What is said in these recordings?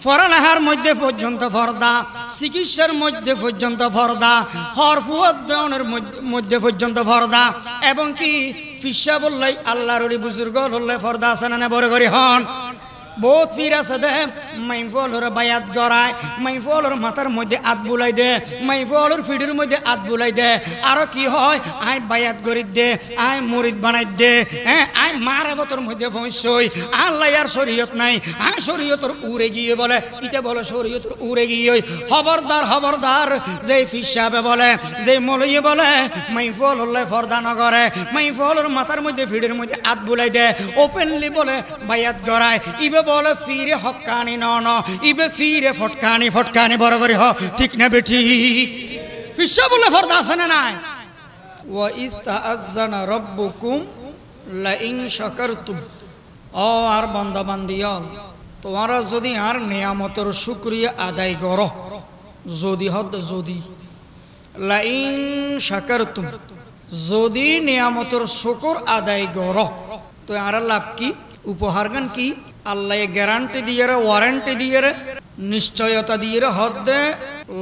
পড়ালেখার মধ্যে পর্যন্ত পর্দা, চিকিৎসার মধ্যে পর্যন্ত পর্দা, হরফ অধ্যয়নের মধ্যে পর্যন্ত পর্দা, এবং কি ফিসা বললে আল্লাহর বুজুর্গ হলে পর্দা আছে না বড় করে হন। বহুত ফির আছে দে মাইফলর বায়াত গড়ায়, মাইফলর মাথার মধ্যে আত বুলাই দে, মাইফলর ফিডির মধ্যে আত বুলাই দে। আরো কি হয়, আই বায়াত গরিত দে, আই মুরিদ বানাই দে, হ্যাঁ আই মার এবতর মধ্যে পৌঁছই। আল্লাহ আর শরীয়ত নাই, আই শরীয়তর উড়ে গিয়ে বলে, ইতে বলে শরীয়তর উড়ে গিয়ে। খবরদার খবরদার, যে ফিসাবে বলে, যে মলইয়ে বলে মাইফল হলে ফর্দা নগরে, মাইফলর মাথার মধ্যে ফিডির মধ্যে আত বুলাই দে, ওপেনলি বলে বায়াত গড়ায়, ইবে বলে ফিরে হকানি ন ইবে ফিরে ফটকানি ফটকানি বড় করে হ, ঠিক না বেটি? ফিসা বলে ফর্দা আছে না নাই? ওয়া ইস্তাআযানা রাব্বুকুম লা ইন শাকারতুম। ও আর বান্দা বান্দিয়াল, তোমরা যদি আর নিয়ামতের শুকরিয়া আদায় করো, যদি হদ যদি লা ইন শাকারতুম, যদি নিয়ামতের শুকর আদায় করো, তো আর লাভ কি, উপহার গান কি? আল্লাহ গ্যারান্টি দিয়ে রে, ওয়ারেন্টি দিয়ে রে, নিশ্চয়তা দিয়ে রে, হদ্দে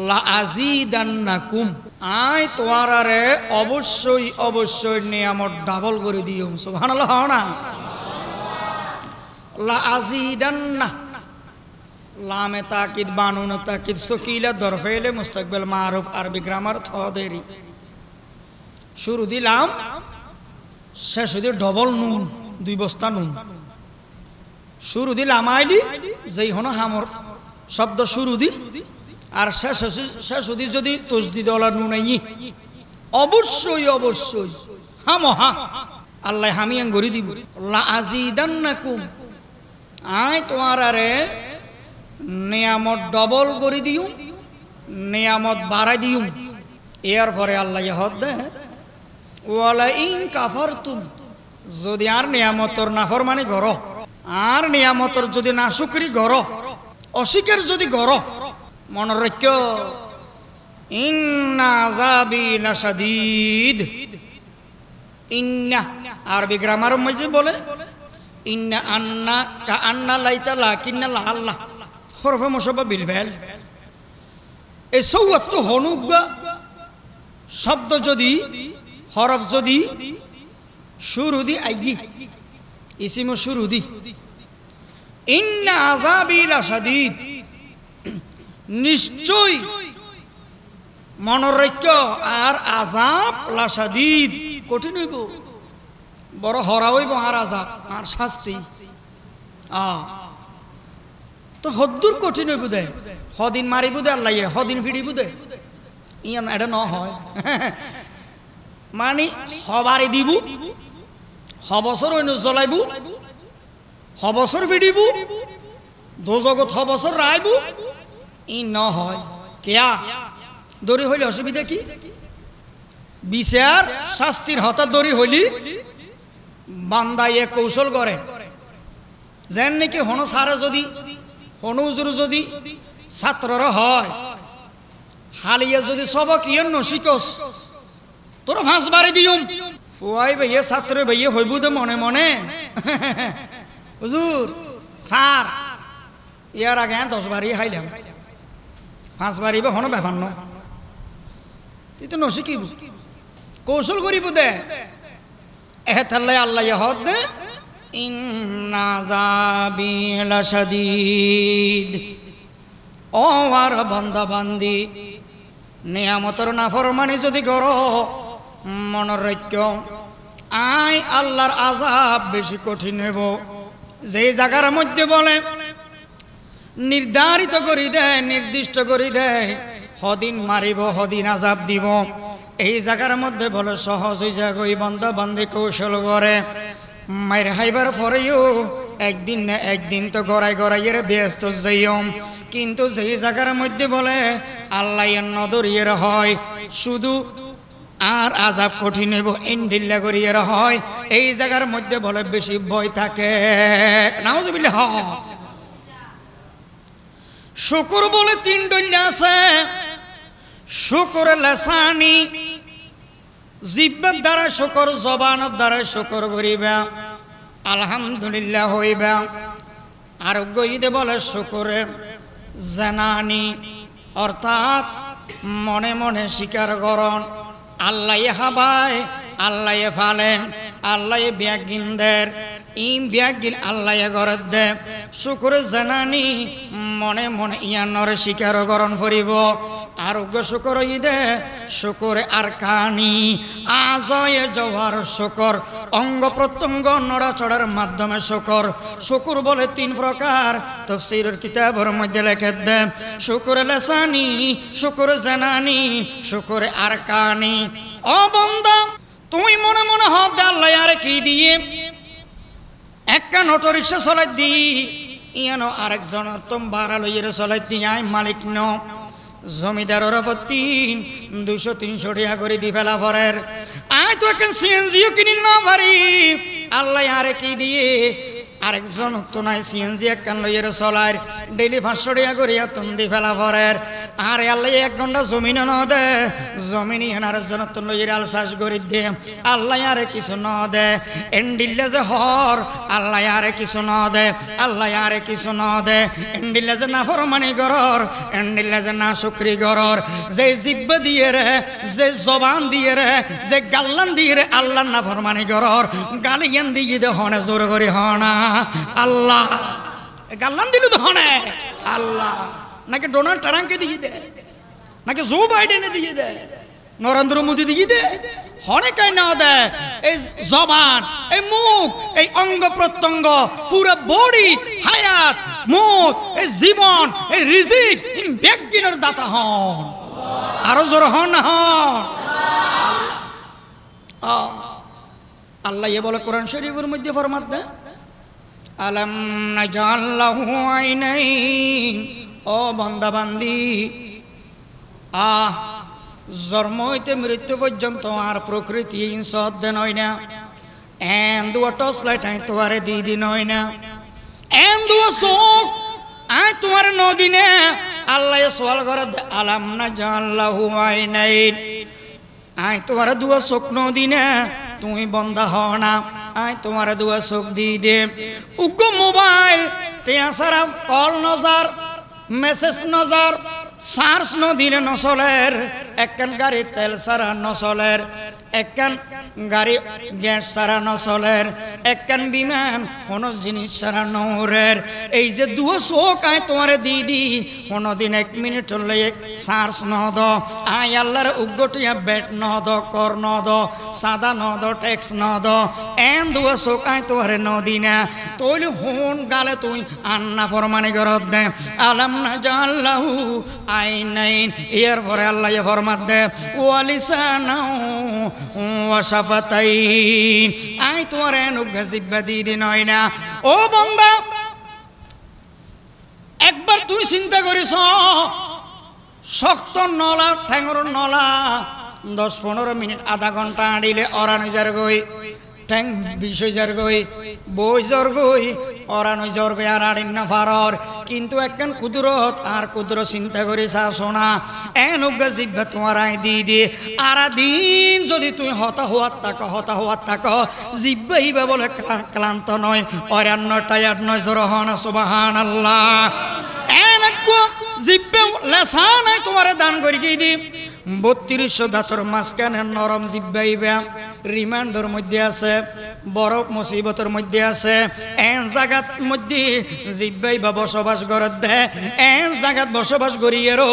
লা আজিদান্নাকুম, আয় তোয়ারে অবশ্যই অবশ্যই নিয়ামত ডাবল করে দিও। সুবহানাল্লাহ না? লা আজিদান্না, লামে তাকিদ, বানুন তাকিদ, সকিলা দরফেলে মুস্তাকবিল মারুফ, আরবি গ্রামার থদেরি। শুরু দিলাম, শেষ হইতে ডবল নুন, 2 বস্তা নুন। শুরু দিলাম আইলি, যেই হন হামর শব্দ শুরু দি, আর শেষ হদি যদি তসদিদ ওলা নুন আই, অবশ্যই অবশ্যই হাম হা আল্লাহ হামিয়ান গড়ি দিব। লা আজিদান্নাকুম, আয় তোমার আরে নিয়ামত ডবল করে দিও, নিয়ামত বাড়াই দিও। এর পরে আল্লাহ হদ দে ওয়ালা ইন কাফারতুম, যদি আর নিয়ামতর নাফরমানি করো, আর নিয়ামতর যদি না শুকরি করো, অস্বীকার যদি করো, মনে রাখ ইন্না আযাবি লাশাদীদ। ইন্না আরবি গ্রামার মধ্যে বলে ইন্না আন্না কা আন্না লাইতা লাকিন্না লা আল্লাহ হরফে মুশাব্বাহ বিল ফাইল। এই সৌয়াত হনুক শব্দ যদি হরফ যদি শুরু দি আইগি, ইসিম শুরু দি ইন্না আযাবি লাশাদীদ, নিশ্চয় মনের রাখ্য আর আযাব লাশাদীদ, কঠিন হইব, বড় হরা হইব, আর আযাব আর শাস্তি। তো হদ্দুর কঠিন হইব দে, হদিন মারিব দে আল্লাহ, হদিন ফিরিব দে, ইয়ান এটা ন হয়। মানে হবারে দিব, হবছর অন্য জ্বলাইব, হবছর ফিরিব, দোজগত হবছর রাইব, ই ন হয়। কেয়া দড়ি হইলে অসুবিধা কি? বিচার শাস্তির হঠাৎ দড়ি হইলি বান্দাইয়ে কৌশল করে, যেন নাকি হনো সারে যদি হনুজুর যদি ছাত্ররা হয়, হালিয়ে যদি সবক ইয়ে নশিকস তোর 5 বারে দিও, ফুয়াই ভাইয়ে ছাত্র ভাইয়ে হইব দে মনে মনে, হুজুর স্যার ইয়ার আগে 10 বারই খাইলাম, 5 বারই বা হনো ব্যাপার ন, তুই তো নশিকিব, কৌশল করিব দে। এহেতাল্লাই আল্লাহ হদ দে ইন্না আযাবি লাশাদীদ। ও আর বান্দা বান্দি, নিয়ামতের নাফরমানি যদি করো, মনের রাখ্য আই আল্লাহর আযাব বেশি কঠিন হইব। যে জায়গার মধ্যে বলে নির্ধারিত করি দেয়, নির্দিষ্ট করি দেয়, হদিন মারিব, হদিন আযাব দিব, এই জায়গার মধ্যে বলে সহজ হয়ে যায়। ওই বান্দা বান্দি কৌশল করে মায়ের হাইবার পরেও একদিন না একদিন তো গড়াই গড়াইয়ের ব্যস্ত যাইও, কিন্তু যেই জায়গার মধ্যে বলে আল্লাহ নদরিয়ের হয়, শুধু আর আযাব কঠিন হইব ইন্ডিল্লা করিয়ের হয়, এই জায়গার মধ্যে বলে বেশি ভয় থাকে। নাউজুবিল্লাহ। শুকর বলে 3 ডল্লা আছে, শুকর লেসানি, জিব্বার দ্বারা শুকর, জবানের দ্বারা শুকর করিবা, আলহামদুলিল্লাহ হইবা। আরোগ্য ঈদে বলে শুকরে জানানি অর্থাৎ মনে মনে স্বীকার করন আল্লাহ হাবায় আল্লাহ ফালেন আল্লাহ ব্যাগিনদের ইম ব্যাগিন আল্লাহ গরত দে শুকুর জানানি মনে মনে ইয়ানর স্বীকার করণ করিব আরোগ্য শুকর ঈদে শুকর আর কানি আজয় জওয়ার শুকর অঙ্গ প্রত্যঙ্গ নড়াচড়ার মাধ্যমে শুকর শুকুর বলে 3 প্রকার তাফসীরের কিতাবের মধ্যে লেখে দে শুকর লাসানি শুকর জানানি শুকর আর কানি ও বান্দা তুই মনে মনে হক আল্লাহ আরে কি দিয়ে একটা অটো রিক্সা চলাই দি ইয়ানো আরেকজন তোম ভাড়া লইয়ে চলাই দি আই মালিক ন জমিদারের প্রতি 200-300 টাকা করে দি ফেলা পরের আয় তো এখন সিএনজিও কিনি না পারি আল্লাহ আরে কি দিয়ে আরেকজন তো নাই সিএনজি একখান লইয়ের চলার ডেইলি 500 টাকা করে এতন দি ফেলা পরের আরে আল্লাহ 1 ঘন্টা জমিন ন দে জমিনি আরেকজন তো লইয়ের আল চাষ করে দে আল্লাহ আরে কিছু ন দে এন্ডিল্লে যে হর আল্লাহ আরে কিছু ন দে আল্লাহ আরে কিছু ন দে এন্ডিল্লে যে না ফরমানি গরর এন্ডিল্লে যে না শুকরি গরর যে জিব্বা দিয়ে রে যে জবান দিয়ে রে যে গাল্লান দিয়ে রে আল্লাহ না ফরমানি গরর গালিয়ান দিয়ে দে হনে জোর করে হনা আল্লাহ গাল্লান দিল তো হনে আল্লাহ নাকি ডোনাল্ড ট্রাম্পকে দিয়ে দে নাকি জো বাইডেনে দিয়ে দে নরেন্দ্র মোদী দিয়ে দে হনে কাই না দে এই জবান এই মুখ এই অঙ্গ প্রত্যঙ্গ পুরো বডি হায়াত মুখ এই জীবন এই রিজিক ইন ব্যক্তির দাতা হন আরো জোর হন না হন আল্লাহ এ বলে কোরআন শরীফের মধ্যে ফরমাত দেয় আলাম নাজাল লাহু আইনাইন ও বান্দা বান্দি জন্ম হইতে মৃত্যু পর্যন্ত আর প্রকৃতি ইনসদ দেন হয় না এন দুয়া টস লাইট আই তোমারে দিন হয় না এন দুয়া চোখ আই তোমার নদিনে আল্লাহ সওয়াল করে আলাম নাজাল লাহু আইনাইন আই তোমার দুয়া চোখ নদিনে তুমি বন্দা হও না আই তোমার দুয়া চোখ দি দে উগো মোবাইল টিয়া সারা কল নজর মেসেজ নজর সার্চ নদিলে নচলের একখান গাড়ি তেল সারা নচলের একখান গাড়ি গ্যাস সারা নচলের একখান বিমান কোনো জিনিস সারা নৌরের এই যে দুয়া চোখ আয় তোমারে দি কোনোদিন 1 মিনিট হলে সার্চ নদ আয় আল্লাহর উগ্গটিয়া বেট নদ কর নদ সাদা নদ ট্যাক্স নদ এন দুয়া চোখ আয় তোমারে নদিনা তৈলে হন গালে তুই আন্না ফরমানি করত দে আলাম না জাল্লাহু আইনাইন এর পরে আল্লাহ ফরমাত দে ওয়ালিসানাও ওয়াশাফাতাইন আই তোমার এনুগা জিব্বা দি নয় না ও বান্দা একবার তুই চিন্তা করিস শক্ত নলা ঠ্যাঙর নলা 10-15 মিনিট আধা ঘন্টা আড়িলে অরান যার গই ঠ্যাং 20,000 গই বই জর গই অরান জর গই আর আড়িন না ফারর কিন্তু একখান কুদরত আর কুদরত চিন্তা করে চা শোনা এনুগা জিব্বা তোমার আই দি আর দিন যদি তুই হতা হওয়ার থাক জিব্বা ইবা বলে ক্লান্ত নয় অরান্য টায়ার্ড নয় জোর হন সুবহানাল্লাহ এনেকো জিব্বা লেসান আই তোমারে দান করি কি দি 3200 দাঁতর মাঝখানে নরম জিব্বাইবা রিমান্ডের মধ্যে আছে বড় মুসিবতের মধ্যে আছে এন জায়গার মধ্যে জিব্বাইবা বসবাস করে দে এন জায়গাত বসবাস করিয়েরও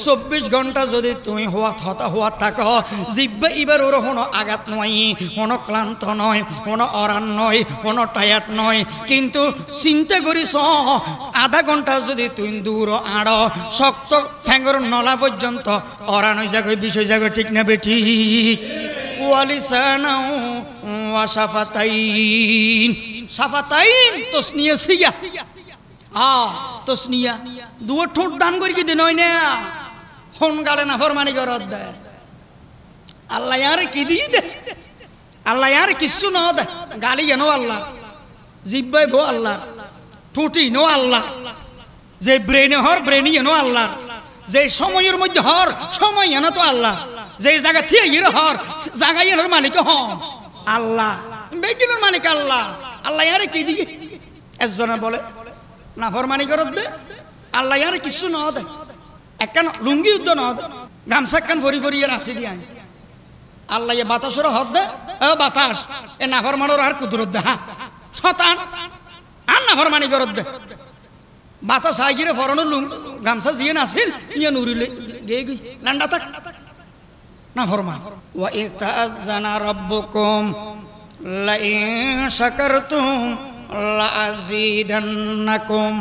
24 ঘন্টা যদি তুই হওয়া থাকো জিব্বা এবার ওর কোনো আঘাত নয় কোনো ক্লান্ত নয় কোনো অরান নয় কোনো টায়ার্ড নয় কিন্তু চিন্তা করিস আধা ঘন্টা যদি তুই দূর আড় শক্ত ঠ্যাঙ্গর নলা পর্যন্ত অরান হয়ে যাবে বিষয় জায়গা ঠিক না বেটি ওয়ালিসানাও ওয়াশাফাতাইন শাফাতাইন তসনিয়া সিয়া তসনিয়া দুটো ঠোঁট দান করি কি দিন হয় না হন গালে না ফরমানি করত দে আল্লাহ ইয়ারে কি দিয়ে দে আল্লাহ ইয়ারে কিছু না দে গালি এনো আল্লাহ জিব্বাই গো আল্লাহ ঠোঁটি নো আল্লাহ যে ব্রেনে হর ব্রেনি এনো আল্লাহ যে সময়ের মধ্যে হর সময় এনো তো আল্লাহ যে জায়গা থেকে গিয়ে হর জায়গা এনোর মালিক হন আল্লাহ বেগিনোর মালিক আল্লাহ আল্লাহ ইয়ারে কি দিয়ে একজনে বলে না ফরমানি করত দে আল্লাহ ইয়ার কিছু ন দে একখান লুঙ্গি উদ্দ ন দে গামছা একখান ফরি ফরি ইয়ার আসি দিয়ে আল্লাহ ইয়ে বাতাসের হদ দে বাতাস এ নাফরমানোর আর কুদরত দে হ্যাঁ শতান আর নাফরমানি করত দে বাতাস আই গিরে ফরনো গামছা জিয়ে নাছিল ইয়ে নুরিলে গে গই লান্ডা থাক নাফরমান ওয়া ইস্তাযানা রাব্বুকুম লা ইন শাকারতুম লা আযীদান্নাকুম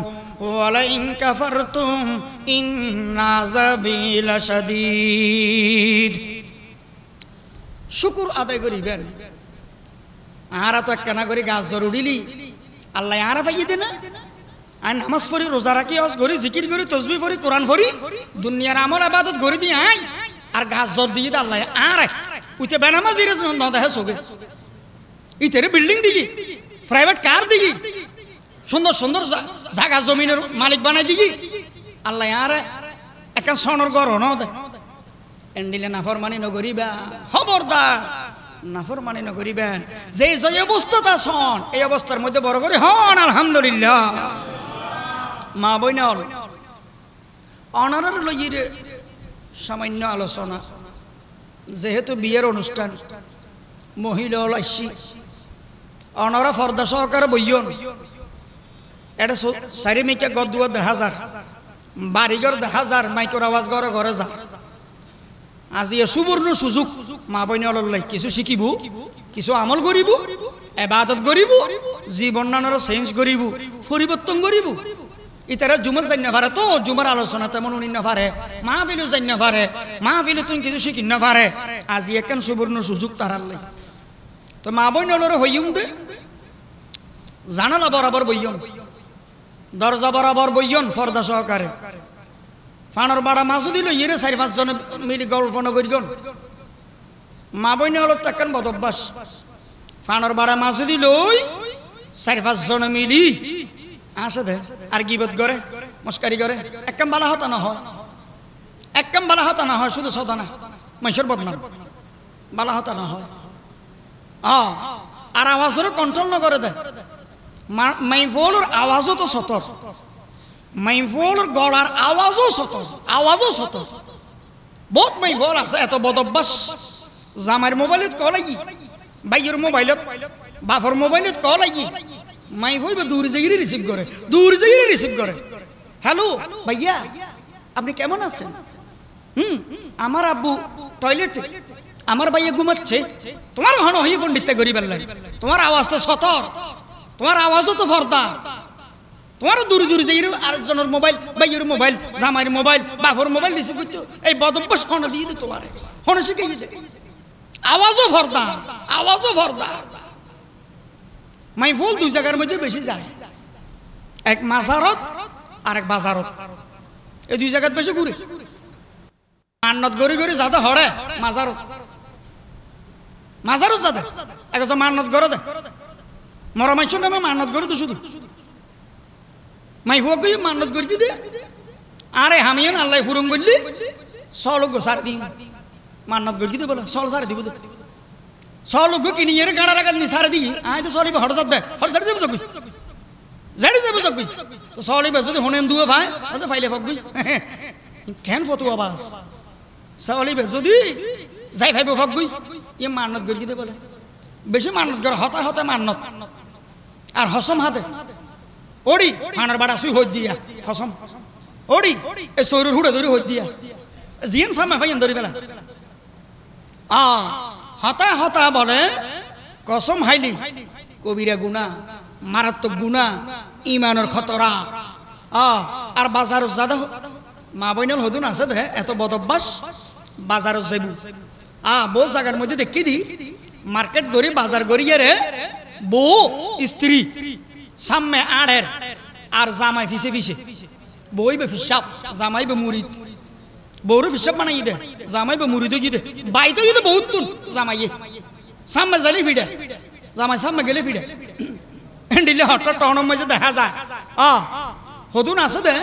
ওয়া লা ইন কাফারতুম ইন্না আযাবি লাশাদীদ শুকুর আদায় করিবেন আরা তো একখানা করে গাছ জরুরিলি আল্লাহ আরা পাইয়ে দে না আর নামাজ পড়ি রোজা রাখি হজ করি জিকির করি তসবিহ পড়ি কোরআন পড়ি দুনিয়ার আমল ইবাদত করে দি আই আর গাছ জর দিয়ে দে আল্লাহ আর উইতে বেনামাজ ইরে ন দেহে সগে ইতেরে বিল্ডিং দিগি প্রাইভেট কার দিগি সুন্দর সুন্দর জায়গা জমিনের মালিক বানাই দিগি আল্লাহ আর একখান সনর ঘর ন দে এন্ডিলে নাফরমানি নগরিবা খবরদার নাফরমানি নগরিবেন যে যে অবস্থাটা শোন এই অবস্থার মধ্যে বড় করে হন আলহামদুলিল্লাহ মা বইনল অনারের লইরে সামান্য আলোচনা যেহেতু বিয়ের অনুষ্ঠান মহিলা লাইসি অনারা ফর্দা সহকারে বইয়ন এটা চারিমিকে গদুয়া 10,000 বাড়িঘর 10,000 মাইকর আওয়াজ ঘরে ঘরে যা আজি সুবর্ণ সুযোগ মা বইনলাই কিছু শিখিব কিছু আমল করিব ইবাদত করিব জীবন নানার চেঞ্জ করিব পরিবর্তন করিব ইতারা জুমার জান্য পারে তো জুমার আলোচনা তেমন উনি না পারে মাহফিলও জান্য পারে মাহফিলও তুমি কিছু শিখি না পারে আজি একখান সুবর্ণ সুযোগ তারালাই তো মা বইনলর হইম দে জানালা বরাবর বইয়ন দরজা বরাবর বইয়ন ফর্দা সহকারে ফানোর বাড়া মাছও দিল ইয়ে 4-5 জন মিলি গল্প নগরিগন মা বইনে হলো তাকান বদ অভ্যাস ফানোর বাড়া মাছও দিল 4-5 জন মিলি আসে দে আর গিবত করে মস্কারি করে একদম বালা হতা না হয় একদম বালা হতা না হয় শুধু সদা না মানুষের বদনাম বালা হতা না হয় আর আওয়াজেরও কন্ট্রোল না করে দেয় মাইফোলের আওয়াজও তো সতর মাইফোলের গলার আওয়াজও সত বহুত মাইফোল আছে এত বদ অভ্যাস জামার মোবাইলত কল আই বাইয়ের মোবাইলত বাফর মোবাইলত কল আই মাইফই দূর জায়গায় রিসিভ করে হ্যালো ভাইয়া আপনি কেমন আছেন আমার আব্বু টয়লেটে আমার ভাইয়া ঘুমাচ্ছে তোমার হন হই পণ্ডিত করি বেললাই তোমার আওয়াজ তো সতর তোমার আওয়াজও তো ফর্দা তোমার দূরে দূরে যাই আরেকজনের মোবাইল বাইয়ের মোবাইল জামাইয়ের মোবাইল বাফর মোবাইল রিসিভ করতে এই বদভ্যাস হন দিয়ে দিত তোমার হন শিখাইছে আওয়াজও ফর্দা মাইফুল দুই জায়গার মধ্যে বেশি যায় এক মাজারত আর এক বাজারত এই দুই জায়গাত বেশি ঘুরে মান্নত গড়ি গড়ি যাতে হরে মাজারত যাতে একজন মান্নত গড়ে দে মরা মাইসুর নামে মান্নত গড়ে তো শুধু মাইফুক গিয়ে মান্নত করে দি দে আরে হামিয়ান আল্লাহ ফুরুম করলি সলক সার দিন মান্নত করে দি বলে সল সার দিব সলক কিনিয়ে গাড়া রাখাত নি সার দিই আয় তো সলিবে হঠাৎ দে হঠাৎ যাবো যাবি তো সলিবে যদি হনেন দুয়ে ভাই তো ফাইলে ফকবি কেন ফতু আবাস সলিবে যদি যাই ভাইব ফকবি ইয়ে মান্নত করে দি বলে বেশি মান্নত করে হতা মান্নত আর হসম হাতে ওড়ি ফানার বাড়া শুই হই দিয়া হসম ওড়ি এই সৈরুর হুড়ে ধরে হই দিয়া জিএম সামনে ভাইয়ান ধরি বেলা হতা বলে কসম হাইলি কবিরা গুনাহ মারাত্মক গুনাহ ইমানের খতরা আর বাজারত যাদা মা বইনল হদুন আছে দে এত বদ অভ্যাস বাজারত যাইব বউ জায়গার মধ্যে দেখি দি মার্কেট গড়ি বাজার গড়িয়ে রে বউ স্ত্রী সামনে আড়ের আর জামাই ফিসে বই বে ফিসাব জামাই বে মুরিদ বউর ফিসাব বানাই দে জামাই বে মুরিদ গিয়ে দে বাইতো গিয়ে বহুত তুন জামাইয়ে সামনে জালি ফিডে জামাই সামনে গেলে ফিডে দিলে হঠাৎ টহনম মাঝে দেখা যায় হদুন আছে দে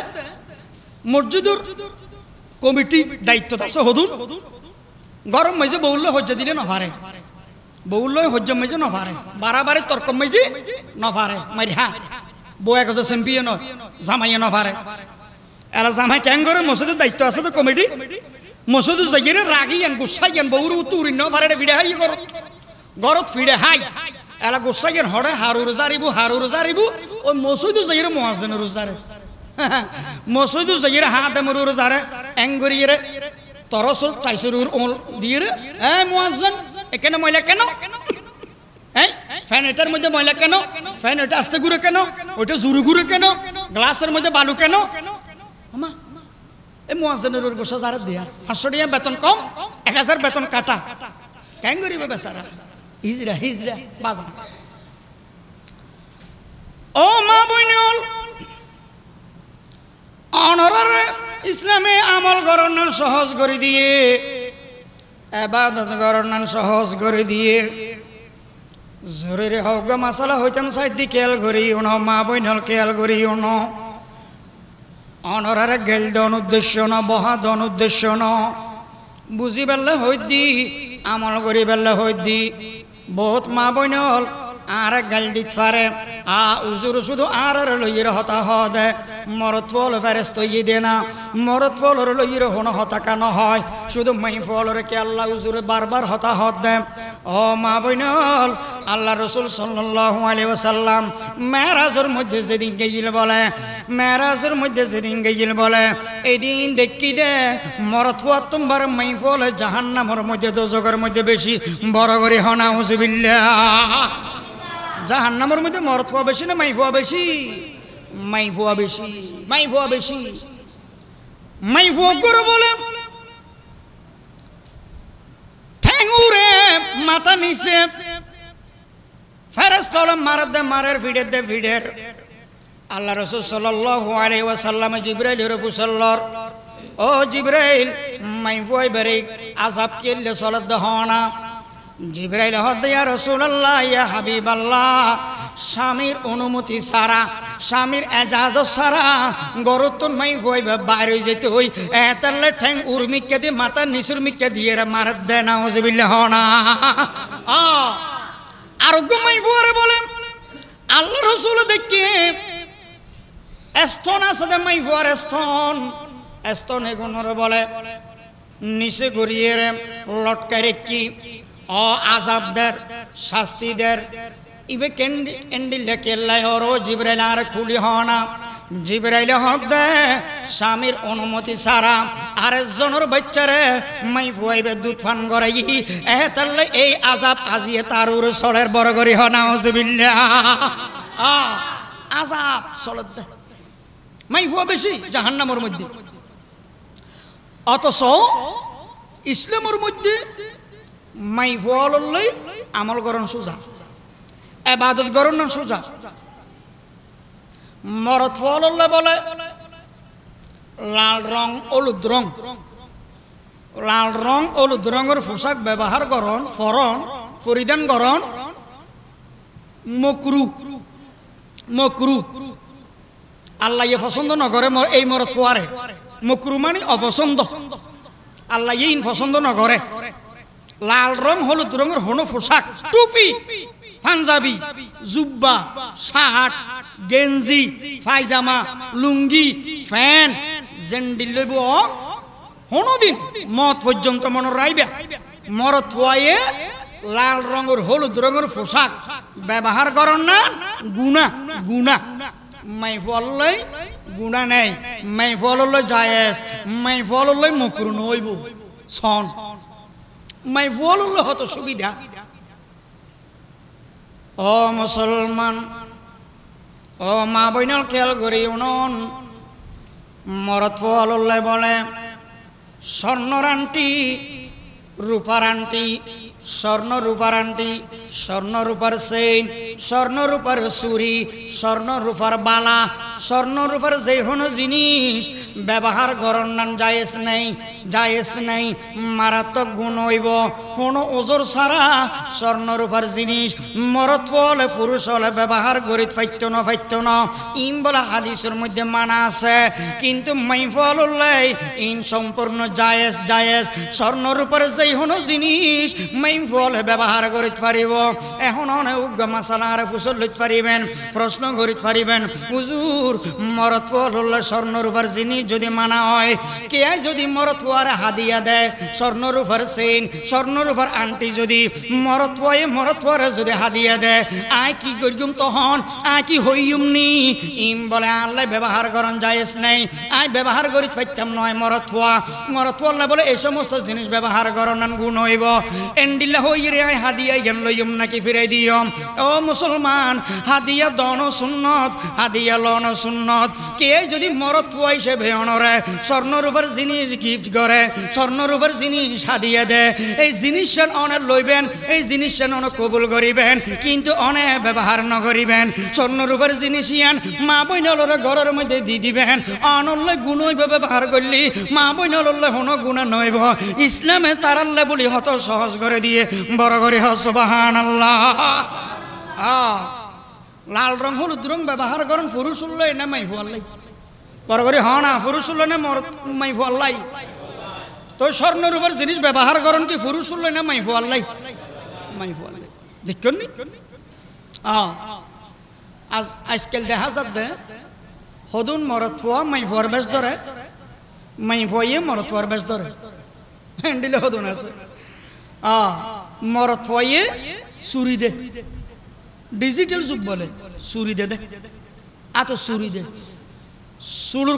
মসজিদুর কমিটি দায়িত্ব আছে হদুন গরম মাঝে বউল্য হজ্জা দিলে নফারে বউল্য হজ্জা মাঝে নফারে বারাবারে তর্কম মাঝে নফারে মারি হ্যাঁ বউ এক চ্যাম্পিয়ন জামাইয়ে নফারে এলা জামাই কেন করে মসজিদের দায়িত্ব আছে তো কমিটি মসজিদ যাইয়ে রাগিয়ান গুসাইয়ান বউর উতুরি ন পারে ভিড়ে হাই গরত ফিরে হাই এলা গুসাইয়ান হড়ে হারুর জারিবু ওই মসজিদ যাইয়ে মুয়াজ্জিন রোজারে মসজিদ যাইয়ে হাতে মরুর জারে এঙ্গরিয়ে তরসল টাইসুর ওল দিয়ে মুয়াজ্জিন এখানে ময়লা কেন ফ্যান এটার মধ্যে ময়লা কেন ফ্যান এটা আস্তে ঘুরে কেন ওইটা জুরু ঘুরে কেন গ্লাসের মধ্যে বালু কেন আমা এই মুয়াজ্জিনের গোসা যারা দেয়া 500 টাকা বেতন কম 1000 বেতন কাটা কেন করিবে বেচারা হিজরা বাজা ও মা বইনল অনরারে ইসলামে আমল গণনা সহজ করে দিয়ে ইবাদত গণনা সহজ করে দিয়ে জরুরি হোক মাসালা হইতাম সাইদি খেয়াল করি মা বইনল খেয়াল করি অনরারে গেল দন উদ্দেশ্য ন বহা দন উদ্দেশ্য ন বুঝি পেলে হই দি আমল করি পেলে হই দি বহুত মা বইনল আর গাল দিত পারে উজুর শুধু আর লইয়ের হতা হদে মরত ফল ফেরেস তৈরি দে না মরত ফলর লইয়ের হন হতাকা নহয় শুধু মাই ফলর কে আল্লাহ উজুরে বারবার হতা হদ দে ও মা বইনল আল্লাহ রসুল সাল্লাল্লাহু আলাইহি ওয়াসাল্লাম মেরাজের মধ্যে যেদিন গেইল বলে এই দিন দেখি দে মরত ফল তোমার মাই ফল জাহান্নামের মধ্যে দোজখের মধ্যে বেশি বড় করে হনা হুজুবিল্লাহ জাহান্নামের মধ্যে মরত ফুয়া বেশি না মাই ফুয়া বেশি মাই ফুয়া করে বলে ঠ্যাঙ্গুরে মাথা নিচে ফেরেশতা মারের ভিড়ের আল্লাহ রাসূল সাল্লাল্লাহু আলাইহি ওয়াসাল্লাম জিবরাইলের ফুসল্লর ও জিবরাইল মাই ফুয়া বেরে আযাব কেলে সলাত দহনা জিবরাইল হদ ইয়া রাসূলুল্লাহ ইয়া হাবিবাল্লাহ স্বামীর অনুমতি ছাড়া স্বামীর এজাজ ছাড়া গরতন মাই হইবে বাইরে যেতে হই এতালে ঠ্যাং উর্মিকে দিয়ে মাথা নিচুর মিকে দিয়ে মার দে নাউজুবিল্লাহ না আরোগ্য মাই ফুয়ারে বলে আল্লাহ রাসূল দেখে স্তন আছে দে মাই ফুয়ার স্তন এগুনোর বলে নিচে গড়িয়ে লটকায় রেখি আজাবদের শাস্তিদের ইবে কেন্ডি লেকেল্লাই হরো জিবরাইল আর খুলি হনা জিবরাইল হদে স্বামীর অনুমতি ছাড়া আরেকজনের বাচ্চারে মাই ফুয়াইবে দুধ ফান করাই তাহলে এই আজাব আজিয়ে তার উর সলের বড় করি হনা হুজুবিল্লাহ আজাব সলের দে মাই ফুয়া বেশি জাহান্নামের মধ্যে অথচ ইসলামের মধ্যে মাই ফুয়ালই আমল করন সোজা ইবাদত করন না সোজা মরদ ফুয়াললে বলে লাল রং হলুদ রঙের পোশাক ব্যবহার করন পরিধান করন মকরু আল্লাহ ইয়ে পছন্দ নকরে এই মরদ ফুয়ারে মকরু মানে অপছন্দ আল্লাহ ইন পছন্দ নকরে লাল রং হলুদ রঙের হনো পোশাক টুপি পাঞ্জাবি জুব্বা শার্ট গেঞ্জি পায়জামা লুঙ্গি প্যান্ট জেন্ডিল লইব হনো দিন মত পর্যন্ত মনে রাইবে মরত ফুয়ায়ে লাল রঙের হলুদ রঙের পোশাক ব্যবহার করন না গুনাহ মাই ফললাই গুনাহ নেই মাই ফললাই জায়েজ মাই ফললাই মকরুহ হইব সন মাই ফললাই হতো সুবিধা ও মুসলমান ও মা বইনল খেয়াল করি উনন মরত ফললাই বলে স্বর্ণর আন্টি রূপার আন্টি স্বর্ণ রূপার আন্টি স্বর্ণ রূপার চেইন স্বর্ণ রূপার চুরি স্বর্ণ রূপার বালা স্বর্ণ রূপার যে কোনো জিনিস ব্যবহার করন না জায়েজ নাই মারাত্মক গুণ হইব কোনো ওজোর ছাড়া স্বর্ণ রূপার জিনিস মরত হলে পুরুষ হলে ব্যবহার করি ফাইত না ইন বলা হাদিসের মধ্যে মানা আছে কিন্তু মাইফল হলে ইন সম্পূর্ণ জায়েজ স্বর্ণ রূপার যে কোনো জিনিস মাইফল ব্যবহার করিতে পারিব এখন অনেক মাসালার ফুসল লইতে পারিবেন প্রশ্ন করিতে পারিবেন হুজুর হুজুর মরতওয়াল হল স্বর্ণরূপার জিনিস যদি মানা হয় কে যদি মরতওয়ারে হাদিয়া দেয় স্বর্ণরূপার চেইন স্বর্ণরূপার আংটি যদি মরতওয়ারে যদি হাদিয়া দেয় আয় কি করিম তখন আয় কি হইম নি ইম বলে আল্লাহ ব্যবহার করন জায়েজ নেই আয় ব্যবহার করি থাকতাম নয় মরতওয়াল্লা বলে এই সমস্ত জিনিস ব্যবহার করন গুণ হইব এন্ডিল্লা হই রে আয় হাদিয়া জ্ঞান লইম নাকি ফিরাই দিয়ম ও মুসলমান হাদিয়া দন সুন্নত হাদিয়া লন সুন্নত কে যদি মরতওয়া হিসেবে অনরে স্বর্ণরূপার জিনিস গিফট করে স্বর্ণরূপার জিনিস হাদিয়া দেয় এই জিনিস অনেক লইবেন এই জিনিস অনেক কবুল করিবেন কিন্তু অনেক ব্যবহার নকরিবেন স্বর্ণরূপার জিনিস ইয়ান মা বইনলরে ঘরের মধ্যে দি দিবেন অনল্লে গুণ হইবে ব্যবহার করলি মা বইনললে হন গুণা নইব ইসলামে তারাল্লে বলি হত সহজ করে দিয়ে বড় করে সুবহানাল্লাহ লাল রং হলুদ রং ব্যবহার করেন পুরুষ উল্লাই না মাইফু আল্লাই বড় করে না পুরুষ উল্লাই না মাইফু আল্লাই তো স্বর্ণরূপার জিনিস ব্যবহার করেন কি পুরুষ উল্লাই না মাইফু আল্লাই মাইফু আল্লাই দেখছেন নি আজকাল দেখা যাচ্ছে হদুন মরতওয়া মাইফুয়ার বেশ ধরে মাইফুয়ে মরতওয়ার বেশ ধরে হ্যান্ডিলে হদুন আছে মরতওয়ে চুরি দে ডিজিটাল যুগ বলে চুরি দে আত চুরি দে চুলুর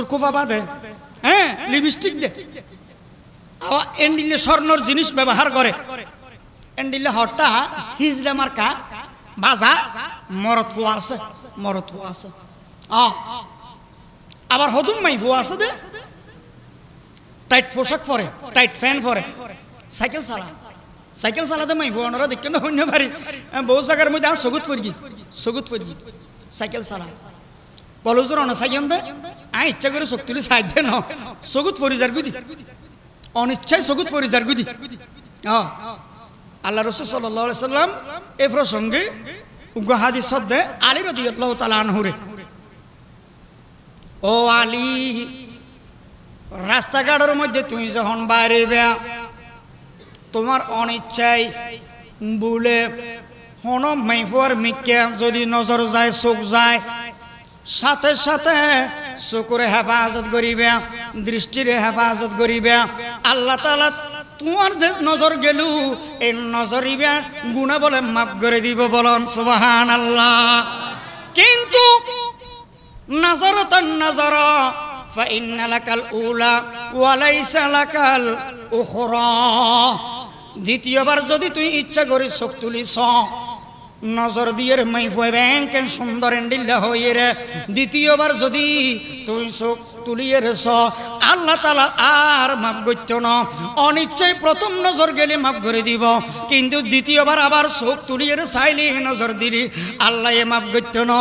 খোফা বাঁধে হ্যাঁ লিপস্টিক দে আবার এন্ডিলে স্বর্ণর জিনিস ব্যবহার করে এন্ডিলে হট্টা হিজড়া মার্কা বাজা মরতওয়া আছে আবার হদুন মাইফুয়া আছে দে টাইট পোশাক পরে টাইট ফ্যান পরে সাইকেল চালাতে মাইফুয়া ওনারা দেখে না হইন পারি বহু জায়গার মধ্যে আর সগুত পড়ি সাইকেল চালা বলজোর অনা সাইকেল দে ইচ্ছা করে শক্তিলি সাইড দে ন সগুত পরি যার গুদি অনিচ্ছায় সগুত পরি যার গুদি আল্লাহ রাসূল সাল্লাল্লাহু আলাইহি সাল্লাম এই প্রসঙ্গে হাদিস দে আলী রাদিয়াল্লাহু তাআলা আনহুরে ও আলী রাস্তাঘাটের মধ্যে তুই যখন বাইরে তোমার অনিচ্ছায় বলে হন মাইফুয়ার মিকে যদি নজর যায় চোখ যায় সাথে সাথে চকুরে হেফাজত করিবে দৃষ্টিরে হেফাজত করিবে আল্লাহ তাআলা তোমার যে নজর গেল এই নজরিবে গুণা বলে মাফ করে দিব বলন সুবহানাল্লাহ কিন্তু নাজরাতান নাজরা ফাইন্না লাকাল উলা ওয়া লাইসা লাকাল উখরা দ্বিতীয়বার যদি তুই ইচ্ছা করিস চোখ তুলিস নজর দিয়ে মাইফুয়ে ব্যাংক সুন্দর এন্ডিল্লা হয়ে রে দ্বিতীয়বার যদি তুই চোখ তুলিয়ে রেছ আল্লাহ তাআলা আর মাফ করত না অনিচ্ছায় প্রথম নজর গেলে মাফ করে দিব কিন্তু দ্বিতীয়বার আবার চোখ তুলিয়ে চাইলে নজর দিলি আল্লাহ মাফ করত না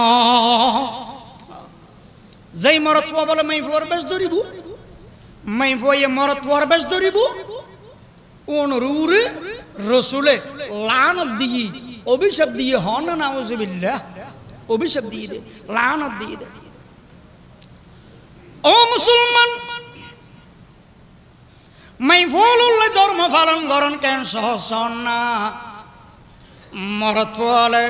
যেই মরতওয়া বলে মাইফুয়ার বেশ ধরিব মাইফুয়ে মরতওয়ার বেশ ধরিব অনুরুরে রসুলে লানত দিয়ে অভিশাপ দিয়ে হন নাউজুবিল্লাহ অভিশাপ দিয়ে দে লানত দিয়ে দে ও মুসলমান মাইফুলুল্লাহ ধর্ম পালন করন কেন সহজ না মরতওয়ালে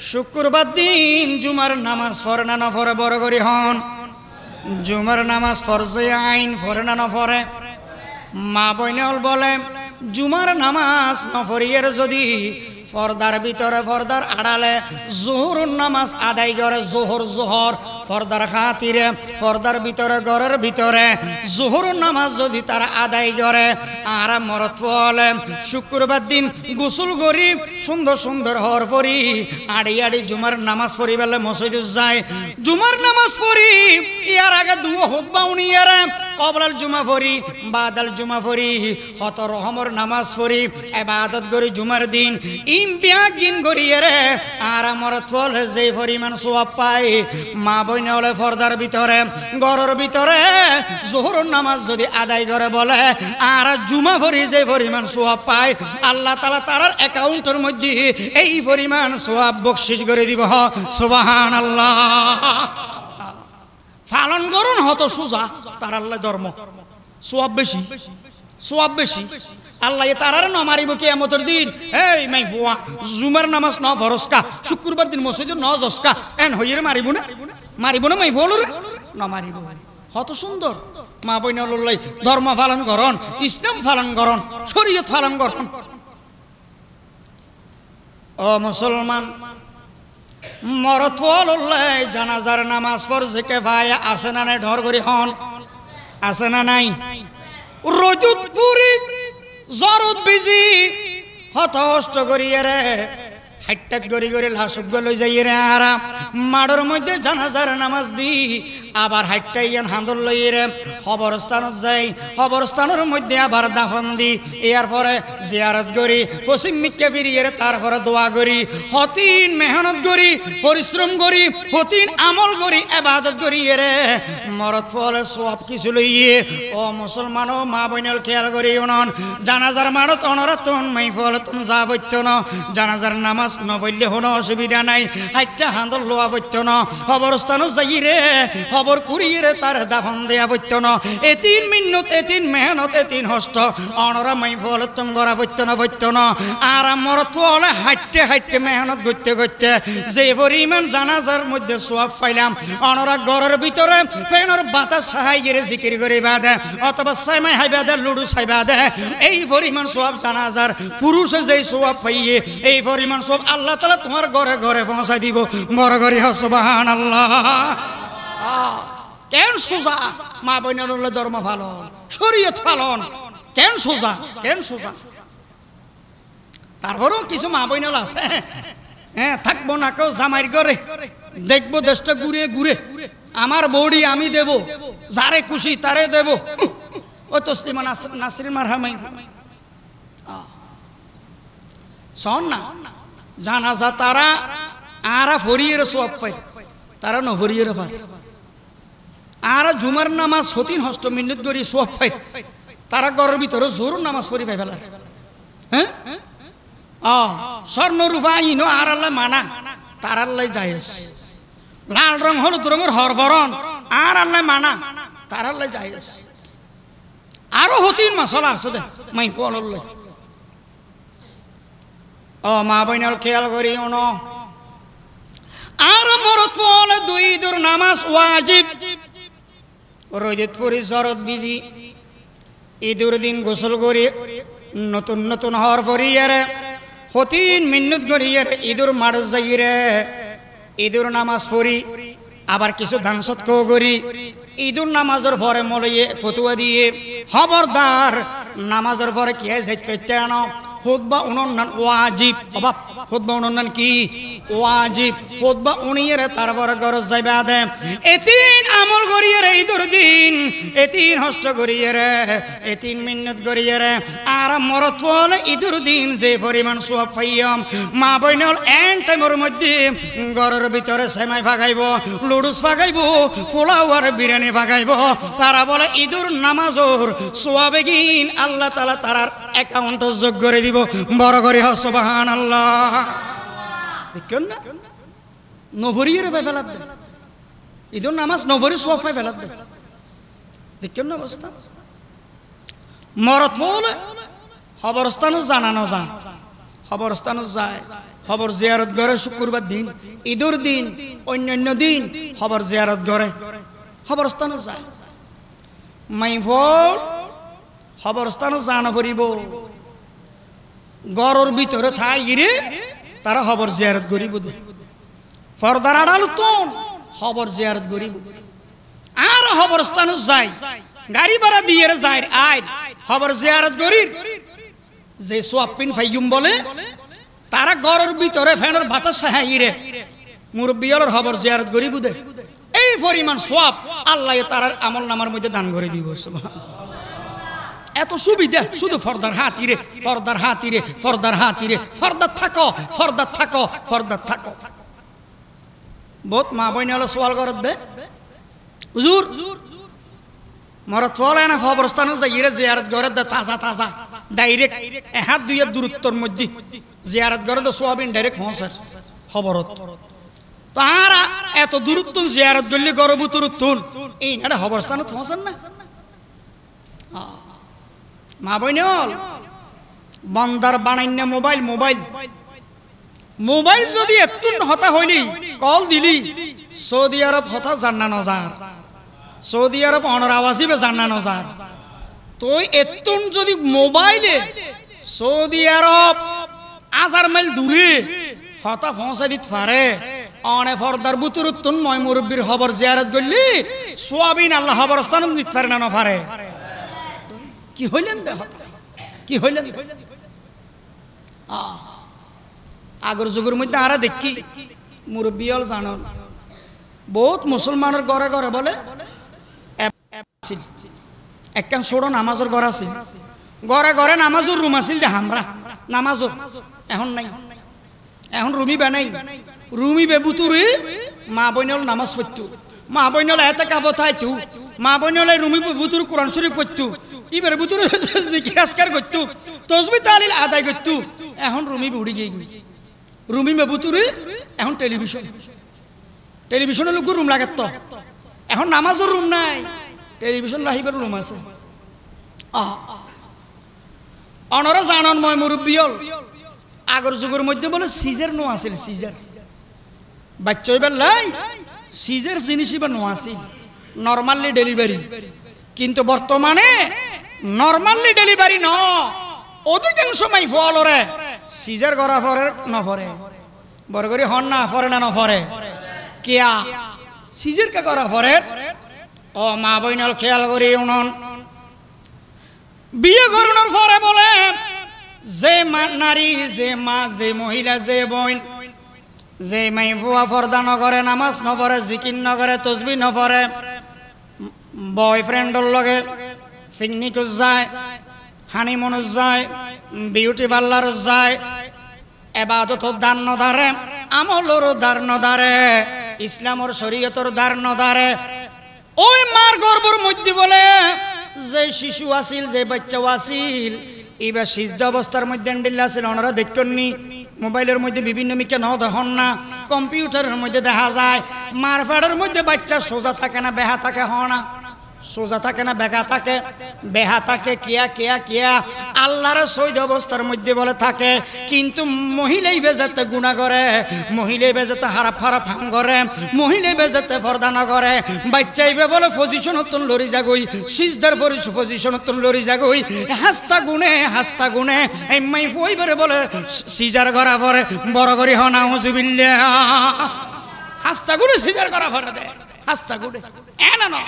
শুক্রবার দিন জুমার নামাজ পড়ে না না পড়ে বড় করে হন জুমার নামাজ ফরজে আইন পড়ে না না পড়ে মা বইনল বলে জুমার নামাজ নফরিয়ের যদি ফর্দার ভিতরে ফর্দার আড়ালে জোহর নামাজ আদায় করে জোহর ফর্দার খাতিরে ফর্দার ভিতরে ঘরের ভিতরে জোহর নামাজ যদি তারা আদায় করে আর মরতওয়ালে শুক্রবার দিন গোসল করি সুন্দর সুন্দর হর পরি আড়ি জুমার নামাজ পড়ি বেলে মসজিদে যায় জুমার নামাজ পড়ি ইয়ার আগে দুয়ো হুতবা উনিয়ারে কবলাল জুমা পড়ি বাদাল জুমা পড়ি হত রহমর নামাজ পড়ি ইবাদত করি জুমার দিন ইমবিয়াগিন করিয়ে রে আর মরতওয়ালে যে পরিমাণ সওয়াব পায় মা বইনলে ফর্দার ভিতরে ঘরের ভিতরে জোহর নামাজ যদি আদায় করে বলে আর জুমা পড়ি যে পরিমাণ সওয়াব পায় আল্লাহ তাআলা তার অ্যাকাউন্টের মধ্যে এই পরিমাণ সওয়াব বকশিশ করে দিব সুবহানাল্লাহ পালন করুন হত সোজা তার আল্লাহ ধর্ম সওয়াব বেশি সওয়াব বেশি আল্লাহ তারার ন মারিব কিয়ামতের দিন এই মাই ফুয়া জুমার নামাজ ন ফরজকা শুক্রবার দিন মসজিদে ন জসকা এন হইরে মারিব না মাই ফুয়ালরে ন মারিব কত সুন্দর মা বইনললাই ধর্ম পালন করন ইসলাম পালন করন শরীয়ত পালন করন ও মুসলমান মরত লল্লাই জানাজার নামাজ ফরজে কিফায়া আছে না নাই ঢর করি হন আছে না নাই রজত পুরি জরত বিজি হতষ্ট করিয়ে রে হাইটাত গড়ি গড়ি লাশুক লই যাইয়ে রে আরাম মাড়র মধ্যে জানাজার নামাজ দি আবার হাইটাইয়ান হাঁদর লইয়ে রে কবরস্থানত যাই কবরস্থানের মধ্যে আবার দাফন দি এর পরে জিয়ারত করি পশ্চিম মিক্কে ফিরিয়ে রে তারপরে দোয়া করি হতিন মেহনত করি পরিশ্রম করি হতিন আমল করি ইবাদত করি রে মরত ফলে সব কিছু লইয়ে ও মুসলমান ও মা বইনল খেয়াল করি উনন জানাজার মাড়ত অনরতন মাইফল তুম যা বইত না জানাজার নামাজ ন বললে কোনো অসুবিধা নাই হাইটা হাঁদর লোয়া বইত না কবরস্থানত যাই রে খবর কুড়িয়ে রে তার দাফন দেয়া বইত না এতিন মিন্নত এতিন মেহনত এতিন হস্ত অনরা মাইফল তুম গড়া বইত না আর মরত ফলে হাইটে হাইটে মেহনত করতে করতে যে পরিমাণ জানাজার মধ্যে সওয়াব পাইলাম অনরা ঘরের ভিতরে ফ্যানের বাতাস হাই গেরে জিকির করে বাদে অথবা সাইমাই হাই বাদে লুডু সাই বাদে এই পরিমাণ সওয়াব জানাজার পুরুষে যেই সওয়াব পাইয়ে এই পরিমাণ সওয়াব আল্লাহ তাআলা তোমার ঘরে ঘরে পৌঁছাই দিব বড় করে সুবহানাল্লাহ কেন সোজা মা বইনের ধর্ম পালন শরীয়ত পালন কেন সোজা তারপরেও কিছু মা বইনল আছে হ্যাঁ থাকবো না কেউ জামাইর করে দেখবো দেশটা ঘুরে ঘুরে আমার বৌড়ি আমি দেব যারে খুশি তারে দেব ও তসলিমা নাসরিন মারহামাই শোন না জানাজা তারা আরা ফরিয়ের সওয়াব পায় তারা ন ফরিয়ের পায় আরা জুমার নামাজ হতিন হস্ত মিনিট করি সওয়াব পায় তারা ঘরের ভিতরে জোর নামাজ পড়ি পাই ফেলার হ্যাঁ স্বর্ণ রূপা ইনো আর আল্লাহ মানা তার আল্লাহ জায়েজ লাল রং হলুদ রঙের হরভরণ আর আল্লাহ মানা তার আল্লাহ জায়েজ আরো হতিন মশলা আছে দে মাই ফল ও মা বইনল খেয়াল করি অন আর মরত ফল দুই দূর নামাজ ওয়াজিব রোজত পরি জরত বিজি ঈদের দিন গোসল করি নতুন নতুন হওয়ার পরিয়ারে হতিন মিন্নত করিয়ে ঈদুর মার যাই রে ঈদুর নামাজ পড়ি আবার কিছু ধান সৎক করি ঈদুর নামাজের পরে মলইয়ে ফতুয়া দিয়ে খবরদার নামাজের পরে কি যাইতে আনো খুতবা উনন্নান ওয়াজিব অবাব খুতবা উনন্নান কি ওয়াজিব খুতবা উনিয়ে তারপরে গরজ যাইবা দে এতিন আমল করিয়ে রে ঈদের দিন এতিন হস্ত করিয়ে রে এতিন মিন্নত করিয়ে রে আর মরত ফল ঈদের দিন যে পরিমাণ সওয়াব পাইয়াম মা বইনল এন টাইমের মধ্যে ঘরের ভিতরে সেমাই ফাগাইব লুডুস ফাগাইব পোলাও আর বিরিয়ানি ফাগাইব তারা বলে ঈদের নামাজের সওয়াবে গিন আল্লাহ তাআলা তারার অ্যাকাউন্ট যোগ করে দিব বড় করে সুবহানাল্লাহ দেখেন না নভরিয়ে রে ফেলাত দে ঈদের নামাজ নভরি সওয়াব পাই ফেলাত দে দেখেন না অবস্থা মরত হলে খবরস্থানও জানানো যায় খবরস্থানও যায় খবর জিয়ারত করে শুক্রবার দিন ঈদের দিন অন্যান্য দিন খবর জিয়ারত করে খবরস্থানও যায় মাইফল খবরস্থানও জানা করিব ঘরের ভিতরে থাই গিরে তারা খবর জিয়ারত করিব ফরদার আড়াল তো খবর জিয়ারত করিব আর খবরস্থানও যায় গাড়ি ভাড়া দিয়ে যায় আয় খবর জিয়ারত করির যে সোয়াপিন ফাইয়ুম বলে তারা ঘরের ভিতরে ফ্যানের বাতাস হাইরে মুরব্বিয়ালের খবর জিয়ারত করিব দে এই পরিমাণ সওয়াব আল্লাহ তার আমল নামার মধ্যে দান করে দিব সুবহানাল্লাহ এত সুবিধা শুধু ফরদার হাতিরে ফরদার হাতিরে ফরদার হাতিরে ফরদার থাকো ফরদার থাকো ফরদার থাকো বহুত মা বইনাল সওয়াল করত দে হুজুর মরত ফলে না খবরস্থানে যাইরে জিয়ারত করে দে তাজা তাজা ডাইরেক্ট হাত দুই দূরত্বর মধ্যে জিয়ারত করে দে সওয়াবিন ডাইরেক্ট পৌঁছার খবরত তারা এত দূরত্ব জিয়ারত করলে গরব তুরুতুন এই না খবরস্থানে পৌঁছান না মা বইনল বন্দার বানাইনা মোবাইল মোবাইল মোবাইল যদি এতুন হতা হইলি কল দিলি সৌদি আরব হতা জান্না নজার সৌদি আরব অনর আওয়াজিবে জান্না নজার তো এতুন যদি মোবাইলে সৌদি আরব 1000 মাইল দূরে হতা পৌঁছাই দিতে পারে অনে ফরদার বুতুরুত্তুন ময় মুরব্বির খবর জিয়ারত করলি সোয়াবিন আল্লাহ খবর স্থান দিতে পারে না পারে কি হইলেন দে কি হইলেন আগর যুগের মধ্যে আরা দেখি মুরব্বী হল জানো বহুত মুসলমানের ঘরে ঘরে বলে একখান ছোট নামাজের ঘর আছে ঘরে ঘরে নামাজের রুম আছিল যে আমরা নামাজর এখন নাই এখন রুমি বানাই রুমি বেবুতুরি মা বইনল নামাজ পড়তো মা বইনল এতে কাবতাইতো মা বইনল রুমি বেবুতুর কোরআন শরীফ পড়তো ইবার বুতুর জিকির আজকার করতো তসবিহ তাহলিল আদায় করতো এখন রুমি উড়ি গিয়ে রুমি বেবুতুরি এখন টেলিভিশনের লোক রুম লাগাত এখন নামাজের রুম নাই টেলিভিশন রাহিবার রুম আছে অনরা জাননময় মুরব্বী হল আগর যুগের মধ্যে বলে সিজার নো আছিল সিজার বাচ্চা হইবার লাই সিজার জিনিস এবার নো আছিল নর্মালি ডেলিভারি কিন্তু বর্তমানে নর্মালি ডেলিভারি ন অধিকাংশ মাই ফলরে সিজার করা পরে নফরে বড় করে হন না ফরে না নফরে কিয়া সিজার কে করা পরে ও মা বইনল খেয়াল করি উনন বিয়ে করুণার পরে বলে যে নারী যে মা যে মহিলা যে বোন যে মাই ফুয়া ফর্দা নকরে নামাজ নপরে জিকির নকরে তসবি নপরে বয়ফ্রেন্ডর লগে পিকনিক যায় হানিমুন যায় বিউটি পার্লার যায় এবাদত দান নদারে আমলর দার নদারে ইসলামর শরীয়তর দার নদারে ওই মার গর্ভর মধ্যে বলে যে শিশু আছিল যে বাচ্চা আছিল এবার সিজদা অবস্থার মধ্যে এন্ডিল্লা আছিল ওনারা দেখতেননি মোবাইলের মধ্যে বিভিন্ন মিকে দেখুন না কম্পিউটারের মধ্যে দেখা যায় মার ফেডের মধ্যে বাচ্চা সোজা থাকে না বেহা থাকে না সোজা থাকে না বেহা থাকে কিয়া কিয়া কিয়া আল্লাহর সৈদ অবস্থার মধ্যে বলে থাকে কিন্তু মহিলাই বেজাতে গুণা করে মহিলাই বেজাতে হারাপ হারাপ হাম করে মহিলাই বেজাতে ফর্দা না করে বাচ্চাইবে বলে পজিশন তুন লড়ি যাগই সিজদার পজিশন তুন লড়ি যাগই হাস্তা গুনে এই মাই ফইবারে বলে সিজার করা পরে বড় করি হনা হুজুবিল্লাহ হাস্তা গুনে সিজার করা পরে দে হাস্তা গুনে এনা না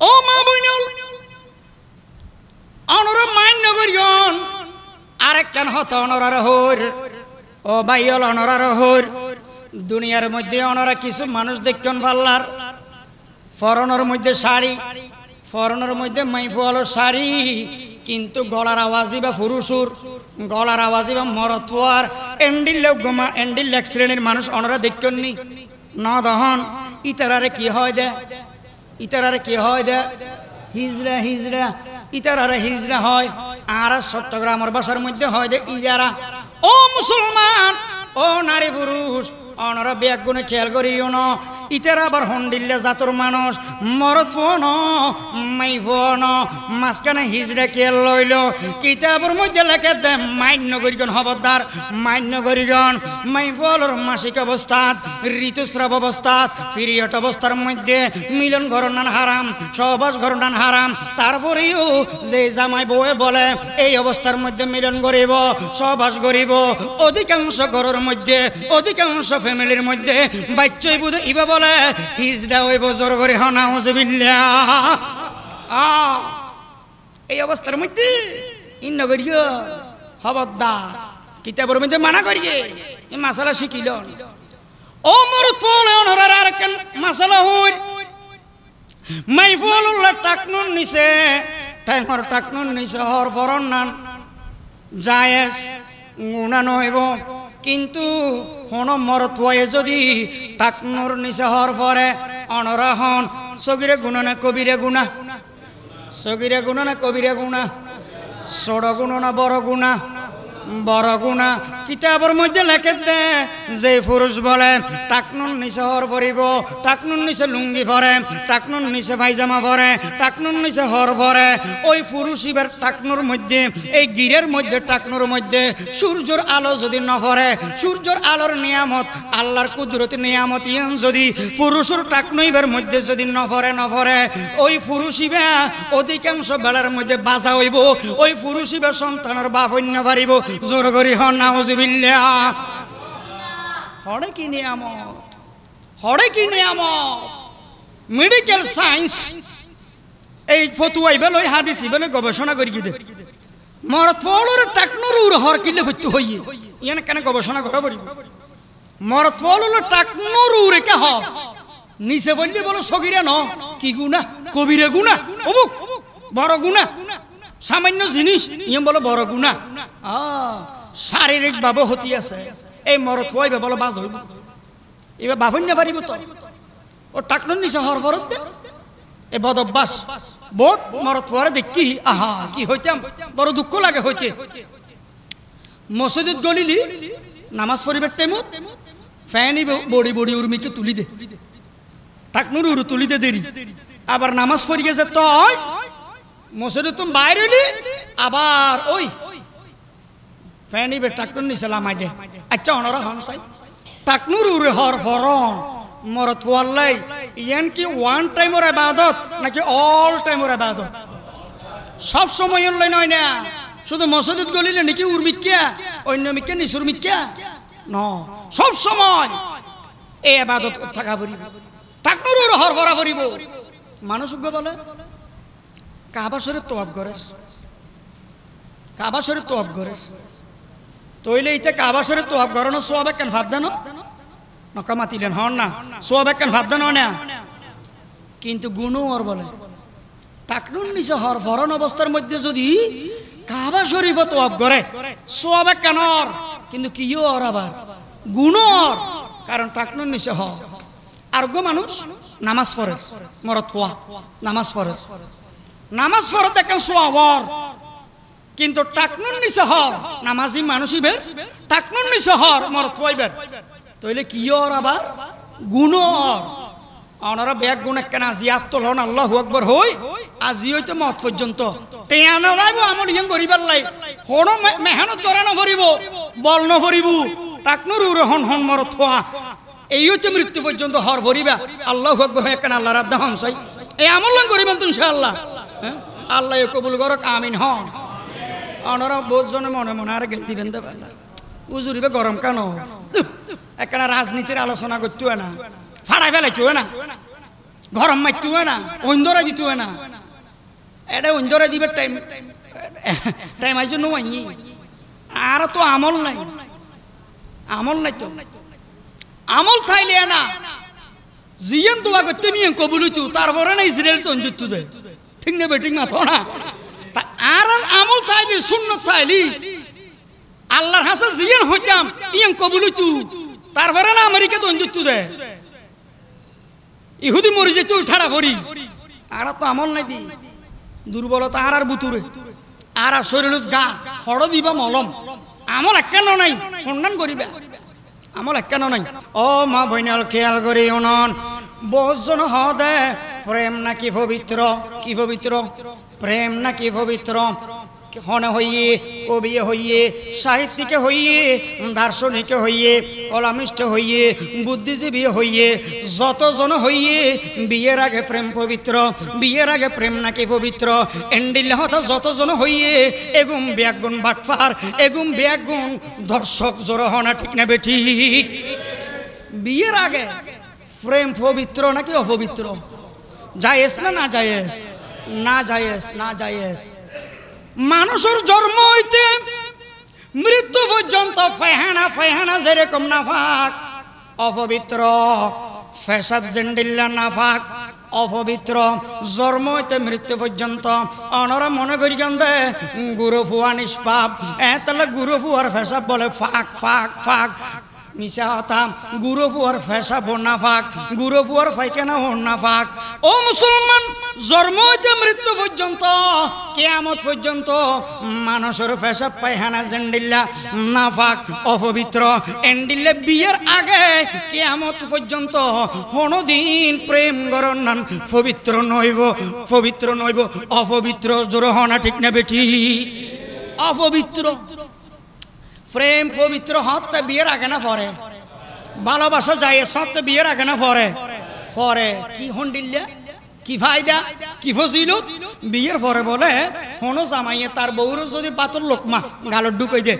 ও মা বইনল অনরা মান্য করিয়ন আরেকখান হত অনরার হর ও ভাইয়ল অনরার হর দুনিয়ার মধ্যে অনরা কিছু মানুষ দেখতেন পাল্লার ফরনের মধ্যে শাড়ি ফরনের মধ্যে মাইফুয়ালো শাড়ি কিন্তু গলার আওয়াজই বা ফুরুসুর গলার আওয়াজই বা মরতোয়ার এন্ডিল এক শ্রেণীর মানুষ অনরা দেখতেননি ন দহন ইতারারে কি হয় দে ইতারারে কি হয় দে হিজরা হিজরা ইতারারে হিজরা হয় আর চট্টগ্রামের ভাষার মধ্যে হয় দে ইজারা ও মুসলমান ও নারী পুরুষ অনরা ব্যাগ গুনে খেয়াল করিও না ইতারা আবার হন্ডিল্লা জাতর মানুষ মরত মাঝখানে হিজড়া খেয়াল লইল কিতাবের মধ্যে লেখে দে মান্য করিগণ খবরদার মান্য করিগণ মাইফলর মাসিক অবস্থাত ঋতুস্রাব অবস্থাত পিরিয়ড অবস্থার মধ্যে মিলন ঘরনান হারাম সহবাস ঘরনান হারাম তারপরেও যে জামাই বউয়ে বলে এই অবস্থার মধ্যে মিলন করিব সহবাস করিব অধিকাংশ ঘরের মধ্যে অধিকাংশ ফ্যামিলির মধ্যে বাচ্চাই বুধ ইবা বলে হিজড়া ওই বজর করে হনা হুজুবিল্লাহ এই অবস্থার মধ্যে ইন্ন করিও খবরদার কিতাবের মধ্যে মানা করিয়ে এই মাসালা শিখিল ও মোর তোলে অনরার আরেকখান মাসালা হই মাইফুল্লাহ টাকনুন নিছে টাইমর টাকনুন নিছে হর ফরন নান জায়েজ গুণা নইব কিন্তু হন মরতোয়ে যদি টাকনুর নিচে হর পরে অনরা হন সগিরে গুণা না কবিরে গুণা সগিরে গুণা না কবিরে গুণা ছোট গুণা না বড় গুণা বড় গুনাহ কিতাবের মধ্যে লেখে দে যে পুরুষ বলে টাকনুন নিচে হর ভরিব টাকনুন নিচে লুঙ্গি ভরে টাকনুন নিচে পায়জামা ভরে টাকনুন নিচে হর ভরে ওই পুরুষ ইবার টাকনুর মধ্যে এই গিরের মধ্যে টাকনুর মধ্যে সূর্যের আলো যদি ন ভরে সূর্যের আলোর নিয়ামত আল্লাহর কুদরতি নিয়ামত ইয়ান যদি পুরুষের টাকনু ইবার মধ্যে যদি ন ভরে ওই পুরুষ ইবা অধিকাংশ বেলার মধ্যে বাজা হইব ওই পুরুষ ইবা সন্তানের বাপ অন্য পারিব জোর করি হন নাউজুবিল্লাহ হড়ে কি নিয়ামত মেডিকেল সায়েন্স এই ফতুয়াই বেল ওই হাদিসি বেলে গবেষণা করি কি দে মরত পলর টাকনুর উর হর কিলে ফতু হইয়ে ইয়ান কেন গবেষণা করা পারিব মরত পলর টাকনুর উরে কে হ নিচে বললে বলো সগিরা ন কি গুনাহ কবিরা গুনাহ অবুক বড় গুনাহ সামান্য জিনিস ইয়ে বলো বড় গুনাহ শারীরিক ভাবে হতি আছে এই মরত হইবে বলো বাজ হইব এবার বাভন না পারিব তো ও টাকনুর নিচে হর ফরত দে এ বদ অভ্যাস বহুত মরত পরে দেখি আহা কি হইতাম বড় দুঃখ লাগে হইতে মসজিদ গলিলি নামাজ পড়িবার টাইমত ফ্যানি বড়ি বড়ি উর্মিকে তুলি দে টাকনুর উরু তুলি দে দেরি আবার নামাজ পড়ি গেছে তই মসজিদ তুমি বাইরে হইলি আবার ওই ফ্যানি বে টাকনুর নিচে লামাই দে আচ্ছা অনরা হন সাই টাকনুর উরে হর ফরন মরত ওয়াল্লাই ইয়ান কি ওয়ান টাইমের ইবাদত নাকি অল টাইমের ইবাদত সব সময় অনলাইন হয় না শুধু মসজিদ গলিলে নাকি উর্মিকা অন্য মিকা নিসুর মিকা ন সব সময় এই ইবাদত থাকা পড়িব টাকনুর উরে হর ভরা পড়িব মানুষ বলে কাবা শরীফ তওয়াফ করে কাবা শরীফ তওয়াফ করে তইলে ইতে কাবা শরীফ তওয়াফ করানো সওয়াব কেন ভাত দেন নকা মাতিলেন হন না সওয়াব কেন ভাত দেন না কিন্তু গুণ ওর বলে টাকনুর নিচে হর ভরণ অবস্থার মধ্যে যদি কাবা শরীফ তওয়াফ করে সওয়াব কেন কিন্তু কি ওর আবার গুণ ওর কারণ টাকনুর নিচে হর আর গো মানুষ নামাজ পড়ে মরত পোয়া নামাজ পড়ে দেখেন সওয়াব কিন্তু টাকনুর নিচে হর নামাজি মানুষই বের টাকনুর নিচে হর মরত পোয়াইবের তইলে কি ওর আবার গুণ ওর ওনারা ব্যাগ গুণ কেন আজি আত্মলন আল্লাহু আকবার হই আজি হইতে মত পর্যন্ত টেয়ানো লাইব আমল ইয়াং করিবার লাই হন মেহনত করা না ভরিব বল না ভরিব টাকনুর উরে হন হন মরত পোয়া এই হইতে মৃত্যু পর্যন্ত হর ভরিবা আল্লাহু আকবার হয় কেন আল্লাহ রাব্দা হন সাই এই আমল করিবেন তো ইনশাআল্লাহ আল্লাহ কবুল করক আমিন হন ওনারা বহুত জনে মনে মনে আর গেল দিবেন দে উজুরিবে গরম কেন একটা রাজনীতির আলোচনা করতে হয় না ফাড়াই ফেলাইতে হয় না গরম মারতে হয় না অন্ধরা দিতে হয় না এটা অন্ধরা দিবে টাইম আইজ নো আর তো আমল নাই তো আমল থাইলে না জিয়ান দোয়া করতে নিয়ে কবুল হইতো তারপরে না ইসরায়েল তো অন্ধ দে ঠিক না বেঠিক না তো না আর আমল থাইলি সুন্নত থাইলি আল্লাহর হাসা জিয়ান হইতাম ইয়ে কবুল হইতো তারপরে না আমেরিকা তো অন্ধ দে ইহুদি মরি যেত ঠাড়া ভরি আর তো আমল নাই দি দুর্বলতা আর বুতুরে আর শরীর গা হড় দিবা মলম আমল একানো নাই সন্ধান করিবা আমল একানো নাই ও মা বইনাল খেয়াল করি উনন বহুজন হদে প্রেম নাকি পবিত্র কি পবিত্র প্রেম নাকি পবিত্র হনে হইয়ে কবি হইয়ে সাহিত্যিকে হইয়ে দার্শনিকে হইয়ে কলামিষ্ট হইয়ে বুদ্ধিজীবী হইয়ে যতজন হইয়ে বিয়ের আগে প্রেম পবিত্র বিয়ের আগে প্রেম নাকি পবিত্র এন্ডিল্লাহত যতজন হইয়ে এগুম ব্যাগুণ বাটফার এগুম ব্যাগুণ দর্শক জোর হনা ঠিক না বেঠি বিয়ের আগে প্রেম পবিত্র নাকি অপবিত্র জায়েজ না জায়েজ না জায়েজ না জায়েজ মানুষের জন্ম হইতে মৃত্যু পর্যন্ত ফেহানা যেরকম নাফাক অপবিত্র ফেসাব জেন্ডিল্লা নাফাক অপবিত্র জন্ম হইতে মৃত্যু পর্যন্ত অনরা মনে করি দে গুরু ফুয়া নিষ্পাপ তাহলে গুরু ফুয়ার ফেসাব বলে ফাঁক ফাঁক ফাঁক মিশা হতাম গুরু ফুয়ার ফেসাব না ফাঁক গুরু ফুয়ার ফাইখানা হন না ফাঁক ও মুসলমান, জন্ম হইতে মৃত্যু পর্যন্ত, কিয়ামত পর্যন্ত মানুষের পেশাব পায়খানা জেন্ডিল্লা নাফাক অপবিত্র। এন্ডিল্লে বিয়ের আগে কিয়ামত পর্যন্ত কোনদিন প্রেম গরণ নান পবিত্র নইব, পবিত্র নইব, অপবিত্র। জোর হনা ঠিক না বেটি? অপবিত্র। প্রেম পবিত্র হতে বিয়ের আগে না পরে? ভালোবাসা যায় সত্য বিয়ের আগে না পরে? পরে। কি হন্ডিল্লা, কি ফায়দা, কি ফজিলত? বিয়ের পরে বলে কোনো জামাইয়ে তার বউর যদি বাতর লোকমা গালত ঢুকাই দে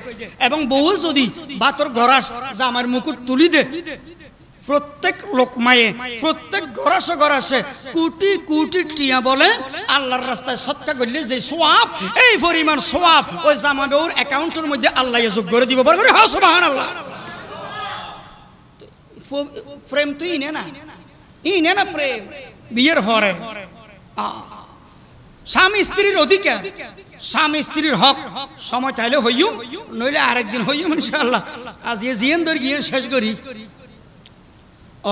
এবং বউ যদি বাতর গরাস জামার মুকুট তুলি দে, প্রত্যেক লোকমায়ে প্রত্যেক গরাসে গরাসে কোটি কোটি টিয়া বলে আল্লাহর রাস্তায় সৎকা করলে যে সোয়াব, এই পরিমাণ সোয়াব ওই জামা বউর অ্যাকাউন্টের মধ্যে আল্লাহ যোগ করে দিব। বড় করে হ্যাঁ সুবহানাল্লাহ। প্রেম তো ইনে না, ইনে না প্রেম। বিয়ের পরে স্বামী স্ত্রীর অধিকার, স্বামী স্ত্রীর হক সময় চাইলে হইম, নইলে আরেকদিন হইম ইনশাআল্লাহ। আজ এ জিয়ান ধর গিয়ে শেষ করি।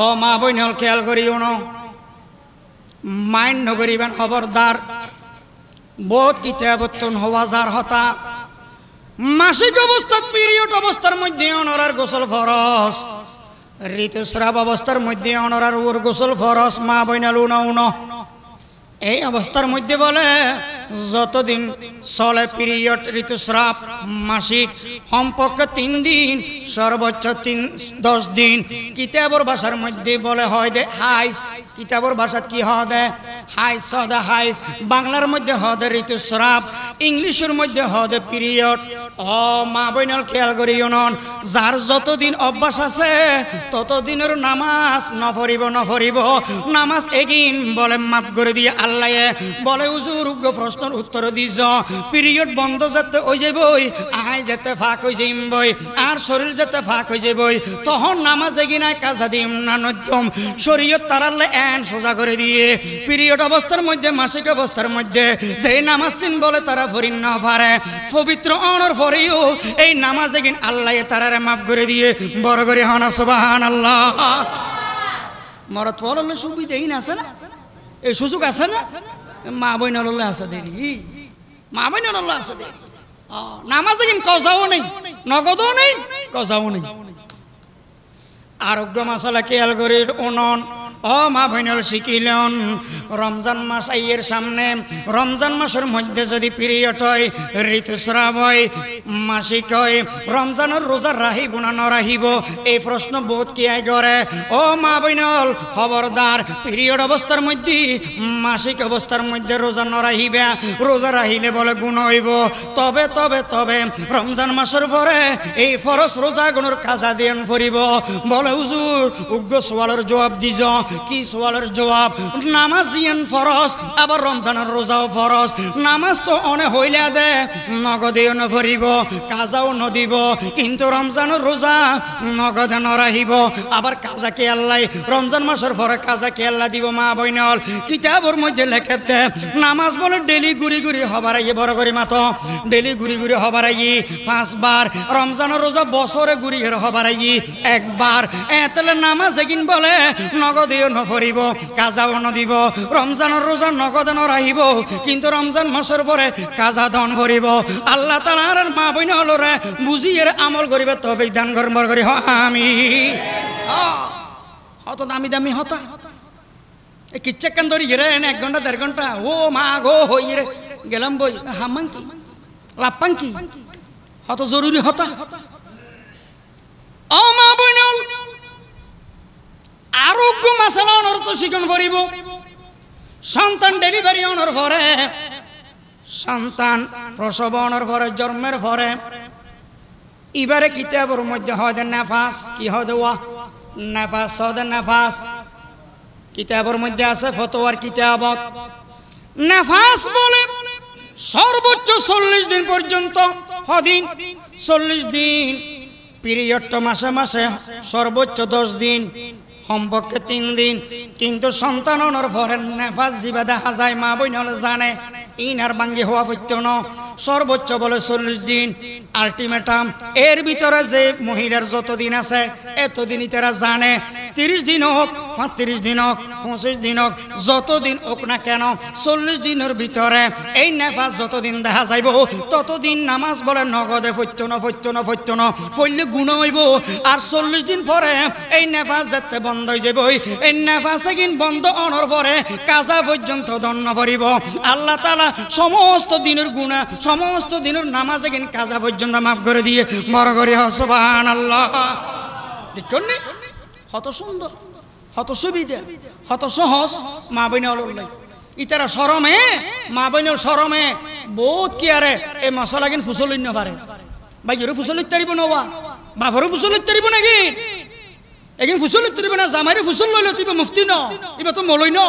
ও মা বইন হল খেয়াল করিও ন, মাইন্ড নগরিবেন খবরদার। বহুত কিতাবতন হওয়া যার হতা মাসিক অবস্থা, পিরিয়ড অবস্থার মধ্যে অনরার গোসল ফরজ, ঋতুস্রাব অবস্থার মধ্যে অনরার ওর গোসল ফরজ। মা বইনাল উন এই অবস্থার মধ্যে বলে যতদিন চলে পিরিয়ড, ঋতুস্রাব, মাসিক, কমপক্ষে 3 দিন, সর্বোচ্চ 10 দিন। কিতাবর ভাষার মধ্যে বলে হয় দে হাইস। কিতাবর ভাষাত কি হয় দে হাইস, হদে হাইস। বাংলার মধ্যে হদে ঋতুস্রাব, ইংলিশের মধ্যে হদে পিরিয়ড। ও মা বইনাল খেয়াল করি নন, যার যতদিন অভ্যাস আছে ততদিনের নামাজ নফরিব, নফরিব নামাজ এগিন বলে মাফ করে দিয়ে আল্লাহ বলে হুজুর উগ্র প্রশ্নের উত্তর দিছ। পিরিয়ড বন্ধ যেতে হয়ে যাবই, আয় যেতে ফাঁক হয়ে যাইবই, আর শরীর যেতে ফাঁক হয়ে যাবই, তখন নামাজ এগিনায় কাজা দিম না নদ্যম। শরীয়ত তারালে এন সোজা করে দিয়ে পিরিয়ড অবস্থার মধ্যে, মাসিক অবস্থার মধ্যে যে নামাজ চিন বলে তারা ফরিন না পারে, পবিত্র অনর ফরেও এই নামাজ এগিন আল্লাহ তারারে মাফ করে দিয়ে। বড় করে হনা সুবহানাল্লাহ। মরত ফললে সুবিধাই না আছে না, এই সুযোগ আছে না? মা বইন আছে দেরি, মা বইন আছে দেরি। নামাজে কিন্তু কজাও নেই, নগদও নেই, কজাও নেই। আরোগ্য মাসালা খেয়াল করে উনন। ও মা বইনল শিখিলেন, রমজান মাস আইয়ের সামনে, রমজান মাসের মধ্যে যদি পিরিয়ড হয়, ঋতুস্রাব হয়, মাসিক হয়, রমজানের রোজা রাহিব না নরাহিব এই প্রশ্ন বহুত কি আয় করে। ও মা বইনল খবরদার, পিরিয়ড অবস্থার মধ্যে, মাসিক অবস্থার মধ্যে রোজা নরাহিবে, রোজা রাহিলে বলে গুণ হইব। তবে তবে তবে রমজান মাসের পরে এই ফরজ রোজা গুণের কাজা দিয়েন ফরিব। বলে হুজুর উগ্র সোয়ালের জবাব দিজ। কি সোয়ালের জবাব? নামাজ ইয়ান ফরজ, আবার রমজানের রোজাও ফরজ। নামাজ তো অনে হইলে দে নগদেও নফরিব, কাজাও নদিব, কিন্তু রমজানের রোজা নগদে নরাহিব। আবার কাজা কে আল্লাহ রমজান মাসের পরে কাজা কে আল্লাহ দিব। মা বইনল কিতাবর মধ্যে লেখেতে নামাজ বলে ডেলি ঘুরি ঘুরি হবার আইয়ে, বড় করে মাতো ডেলি ঘুরি ঘুরি হবার আইয়ে 5 বার। রমজানের রোজা বছরে ঘুরি ঘুরি হবার আইয়ে 1 বার। তাহলে নামাজ এগিন বলে নগদেও নফরিব, কাজাও নদিব। রমজানের রোজা নগদে নরাহিব, কিন্তু রমজান মাসের পরে কাজা দন করিব। আল্লাহ তাআলার মা বইন হলরে বুঝিয়ে আমল করিবে তৌফিক দান করুন। বড় করে আমি হত দামি দামি হতা এই কিচ্ছা কান ধরি রে 1 ঘন্টা 1.5 ঘন্টা। ও মা গো হই রে গেলাম বই হামাং কি লাপাং কি হত জরুরি হতা। ও মা বইনল আরোগ্য মাসালা অনর তো শিখন করিব। সন্তান ডেলিভারি অনর পরে, সন্তান প্রসব অনর পরে, জন্মের পরে এবারে কিতাবের মধ্যে হয় নাফাস। কি হয় দেওয়া? নাফাস হয় নাফাস। কিতাবের মধ্যে আছে ফতোয়ার কিতাবত। নাফাস বলে সর্বোচ্চ 40 দিন পর্যন্ত হদিন 40 দিন। পিরিয়ড তো মাসে মাসে সর্বোচ্চ 10 দিন, কমপক্ষে 3 দিন। কিন্তু সন্তান অনর পরে নেফাস জিবা দেখা যায়। মা বইন হলে জানে ইনার বাঙ্গি হওয়া পর্যন্ত সর্বোচ্চ বলে 40 দিন আলটিমেটাম। এর ভিতরে যে মহিলার যত দিন আছে এতদিনই তারা জানে। 30 দিন হোক, 35 দিন হোক 25 দিন হোক যতদিন হোক না কেন 40 দিনের ভিতরে এই নেফাস যতদিন দেখা যাইব ততদিন নামাজ বলে নগদে ফত্যন ফইলে গুণ হইব। আর 40 দিন পরে এই নেফাস যেতে বন্ধ হয়ে যাব। এই নেফাস কিন বন্ধ অনর পরে কাজা পর্যন্ত দণ্ড করিব। আল্লাহ তাআলা সমস্ত দিনের গুনাহ সমস্ত দিনের নামাজ কিন কাজা পর্যন্ত মাফ করে দিয়ে বড় করে সুবহানাল্লাহ। দেখুন নি কত সুন্দর, কত সুবিধা, কত সহজ। মা বোনের ইতারা শরমে, মা বোনের শরমে বহুত কি আরে এই মশলা কিন ফুসল লইন পারে। বাইরে ফুসল লইতে পারিব না, বাপরে ফুসল লইতে পারিব নাকি? এগিন ফুসল লইতে পারিব না, জামাইরে ফুসল লইলে তুই মুফতি ন, এবার তো মলই ন,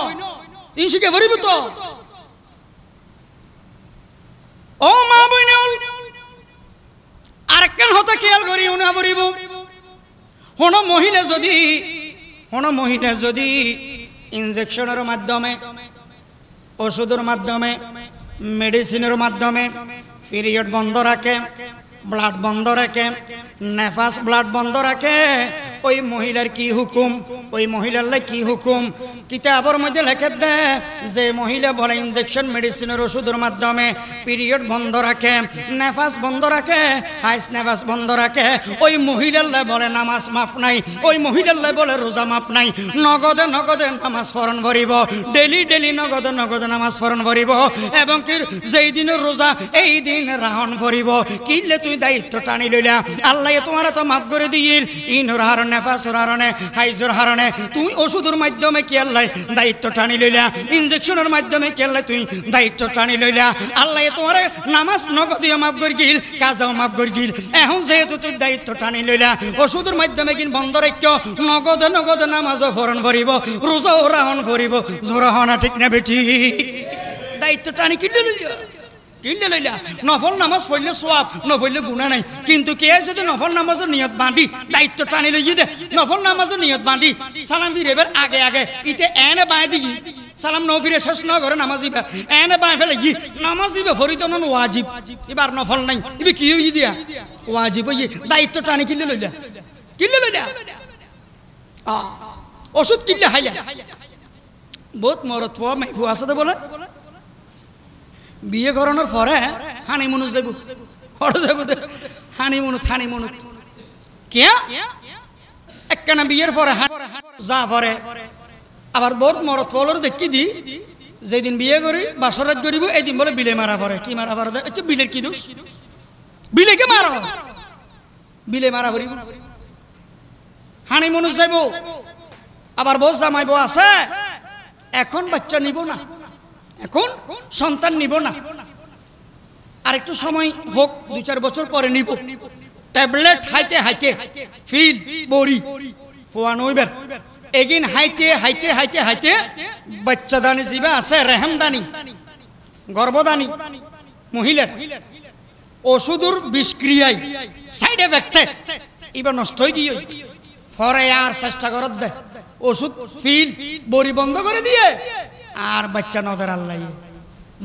ইন শিখে পারিব তো। ও মা বোনের আরেকখান হতা খেয়াল করি উনা পড়িব। কোনো মহিলা যদি ইনজেকশনের মাধ্যমে, ওষুধের মাধ্যমে, মেডিসিনের মাধ্যমে পিরিয়ড বন্ধ রাখে, ব্লাড বন্ধ রাখে, নেফাস ব্লাড বন্ধ রাখে, ওই মহিলার কি হুকুম? ওই মহিলার কি হুকুম? কিতাবের মধ্যে লেখে দেয় যে মহিলা বলে ইনজেকশন মেডিসিনের ওষুধের মাধ্যমে পিরিয়ড বন্ধ রাখে, নেফাস বন্ধ রাখে, হাইস নেফাস বন্ধ রাখে, ওই মহিলার বলে নামাজ মাফ নাই, ওই মহিলার বলে রোজা মাফ নাই। নগদে নগদে নামাজ ফরন ভরিব, ডেলি নগদে নগদে নামাজ ফরন ভরিব। এবং কি যেই দিনের রোজা এই দিন রাহন ভরিব। কিলে তুই দায়িত্ব টানি লইলা, আল্লাহ তোমার তো মাফ করে দিল। ইনোর হারণে, নেফাসের হারণে, হাইজের হারণে তুই ওষুধের মাধ্যমে কি আল্লাহ দায়িত্ব টানি লইলা, ইনজেকশনের মাধ্যমে কি আল্লাহ তুই দায়িত্ব টানি লইলা। আল্লাহ তোমার নামাজ নগদিও মাফ করে গিল, কাজাও মাফ করে গিল। এখন যেহেতু তুই দায়িত্ব টানি লইলা, ওষুধের মাধ্যমে কিন বন্ধ রাখ, নগদে নগদে নামাজও ফরন ভরিব, রোজাও রাহন ভরিব। জোরা হনা ঠিক না বেটি? দায়িত্ব টানি কিনলে লইলা। নফল নামাজ পড়লে সোয়াব, নফলে গুণা নাই। কিন্তু কে যদি নফল নামাজের নিয়ত বাঁধি দায়িত্ব টানি লই দে, নফল নামাজের নিয়ত বাঁধি সালাম ফিরেবার আগে আগে ইতে এনে বাঁধ দিই, সালাম ন ফিরে শেষ ন ঘরে নামাজ দিবা, এনে বাঁধ ফেলে গি নামাজ দিবে ফরিদ ওয়াজিব, এবার নফল নাই, এবার কি হয়ে দিয়া ওয়াজিব হয়ে দায়িত্ব টানি কিনলে লইলা। ওষুধ কিনলে হাইলা বহুত মরত মাইফু আছে দে বলে বিয়ে করানোর পরে হানিমুনু যাব, হানিমুনু কে একখানা বিয়ের পরে যা পরে আবার বহুত মরত ফলর দেখি দি যেদিন বিয়ে করি বাসরাত করিব এদিন বলে বিলে মারা পরে। কি মারা পরে? আচ্ছা বিলের কি দোষ? বিলেকে মারা, বিলে মারা করিব, হানিমুনু যাইব। আবার বউ জামাই বউ আছে, এখন বাচ্চা নিব না, এখন সন্তান নিব না, আর একটু সময় হোক, 2-4 বছর পরে নিব। ট্যাবলেট হাইতে হাইতে ফিল বড়ি ফোয়ান হইবার এগিন হাইতে হাইতে হাইতে হাইতে বাচ্চাদানি জিবা আছে, রেহেমদানি, গর্ভদানি মহিলার ওষুধের বিষক্রিয়ায় সাইড এফেক্টে এবার নষ্ট হয়ে গিয়ে পরে আর চেষ্টা করত দে ওষুধ ফিল বড়ি বন্ধ করে দিয়ে আর বাচ্চা নদের আল্লাহ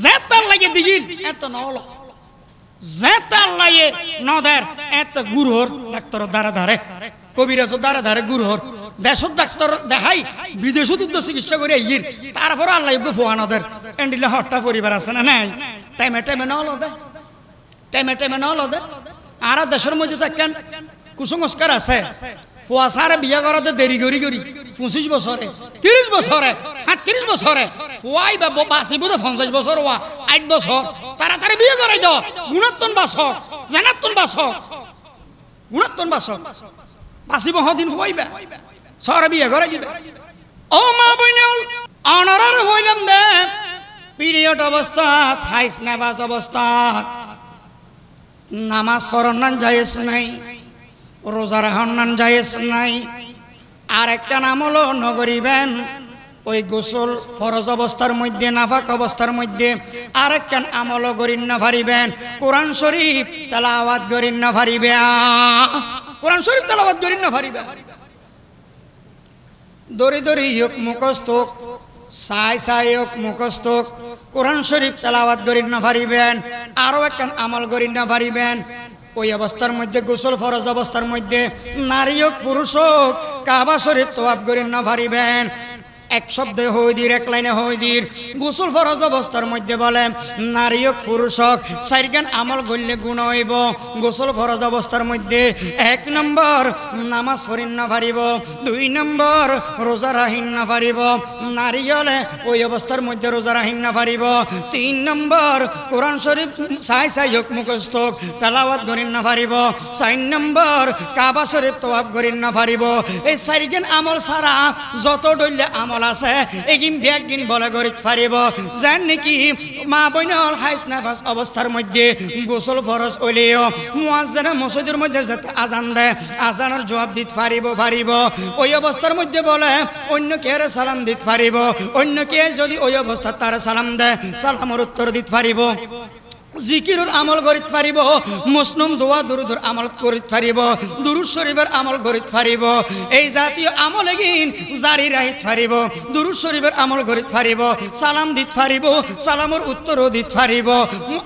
যে তার লাগে দিগিল এত নল, যে তার লাগে নদের এত গুরুহর ডাক্তার দ্বারা ধারে, কবিরাজ দ্বারা ধারে গুরুহর দেশত ডাক্তার দেখাই বিদেশত চিকিৎসা করে ইর তারপর আল্লাহ ফোয়া নদের এন্ডিলে হট্টা পরিবার আছে না নাই? টাইমে টাইমে নল দে, টাইমে টাইমে নল দে। আর দেশের মধ্যে তো একখান কুসংস্কার আছে, ফোয়া সারে বিয়া করাতে দেরি করি 25 বছরে 30 বছরে 38 বছরে ফোয়াই বা বাঁচিব 50 বছর, 8 বছর তাড়াতাড়ি বিয়ে করাই দাও। গুণাত্তন বাসক, জানাত্তন বাসক, গুণাত্তন বাসক বাঁচিব হদিন ফোয়াইবা সরে বিয়ে করে দিবে। ও মা বইনেল অনারার হইলাম দে পিরিয়ড অবস্থা, হাইস নেবাস অবস্থা, নামাজ পড়ান জায়েজ নাই, রোজা রাখনান জায়েজ নাই। আর একটা নাম হলো নগরিবেন ওই গোসল ফরজ অবস্থার মধ্যে, নাফাক অবস্থার মধ্যে আর একটা আমল করিন না পারিবেন, কোরআন শরীফ তেলাওয়াত করিন না পারিবে, কোরআন শরীফ তেলাওয়াত করিন না পারিবে। দরি দরি হোক মুখস্থ, সাই সাই হোক মুখস্থ, কোরআন শরীফ তেলাওয়াত করিন না পারিবেন। আরো একটা আমল করিন না পারিবেন ওই অবস্থার মধ্যে, গোসল ফরজ অবস্থার মধ্যে নারী হোক পুরুষ হোক কাবা শরীফ তওয়াফ করেন না পারিবেন এক শব্দে হইদির এক লাইনে হইদির গোসল ফরজ অবস্থার মধ্যে বলে নারী হোক পুরুষ হোক চারগান আমল করলে গুণ হইব গোসল ফরজ অবস্থার মধ্যে 1 নম্বর নামাজ পড়িন না পারিব 2 নম্বর রোজা রাখিন না পারিব নারী হলে ওই অবস্থার মধ্যে রোজা রাখিন না পারিব 3 নম্বর কোরআন শরীফ সাই হোক মুখস্থ তেলাওয়াত করিন না পারিব 4 নম্বর কাবা শরীফ তওয়াফ করিন না পারিব এই চারগান আমল ছাড়া যত ডইলে আমল আছে এগিন ব্যাগিন বলে গরিত পারিব জান নাকি মা বইনল হাইস নাফাস অবস্থার মধ্যে গোসল ফরজ হইলেও মুয়াজ্জিনা মসজিদের মধ্যে যেতে আজান দেয় আজানের জবাব দিতে পারিব ওই অবস্থার মধ্যে বলে অন্য কে সালাম দিতে পারিব অন্য কে যদি ওই অবস্থা তার সালাম দেয় সালামের উত্তর দিতে পারিব জিকিরুর আমল করিতে পারিব মুসলিম দোয়া দুরুদুর আমল করিতে পারিব দুরুদ শরীফের আমল করিতে পারিব এই জাতীয় আমল এগিন জারি রাখিতে পারিব দুরুদ শরীফের আমল করিতে পারিব সালাম দিতে পারিব সালামের উত্তরও দিতে পারিব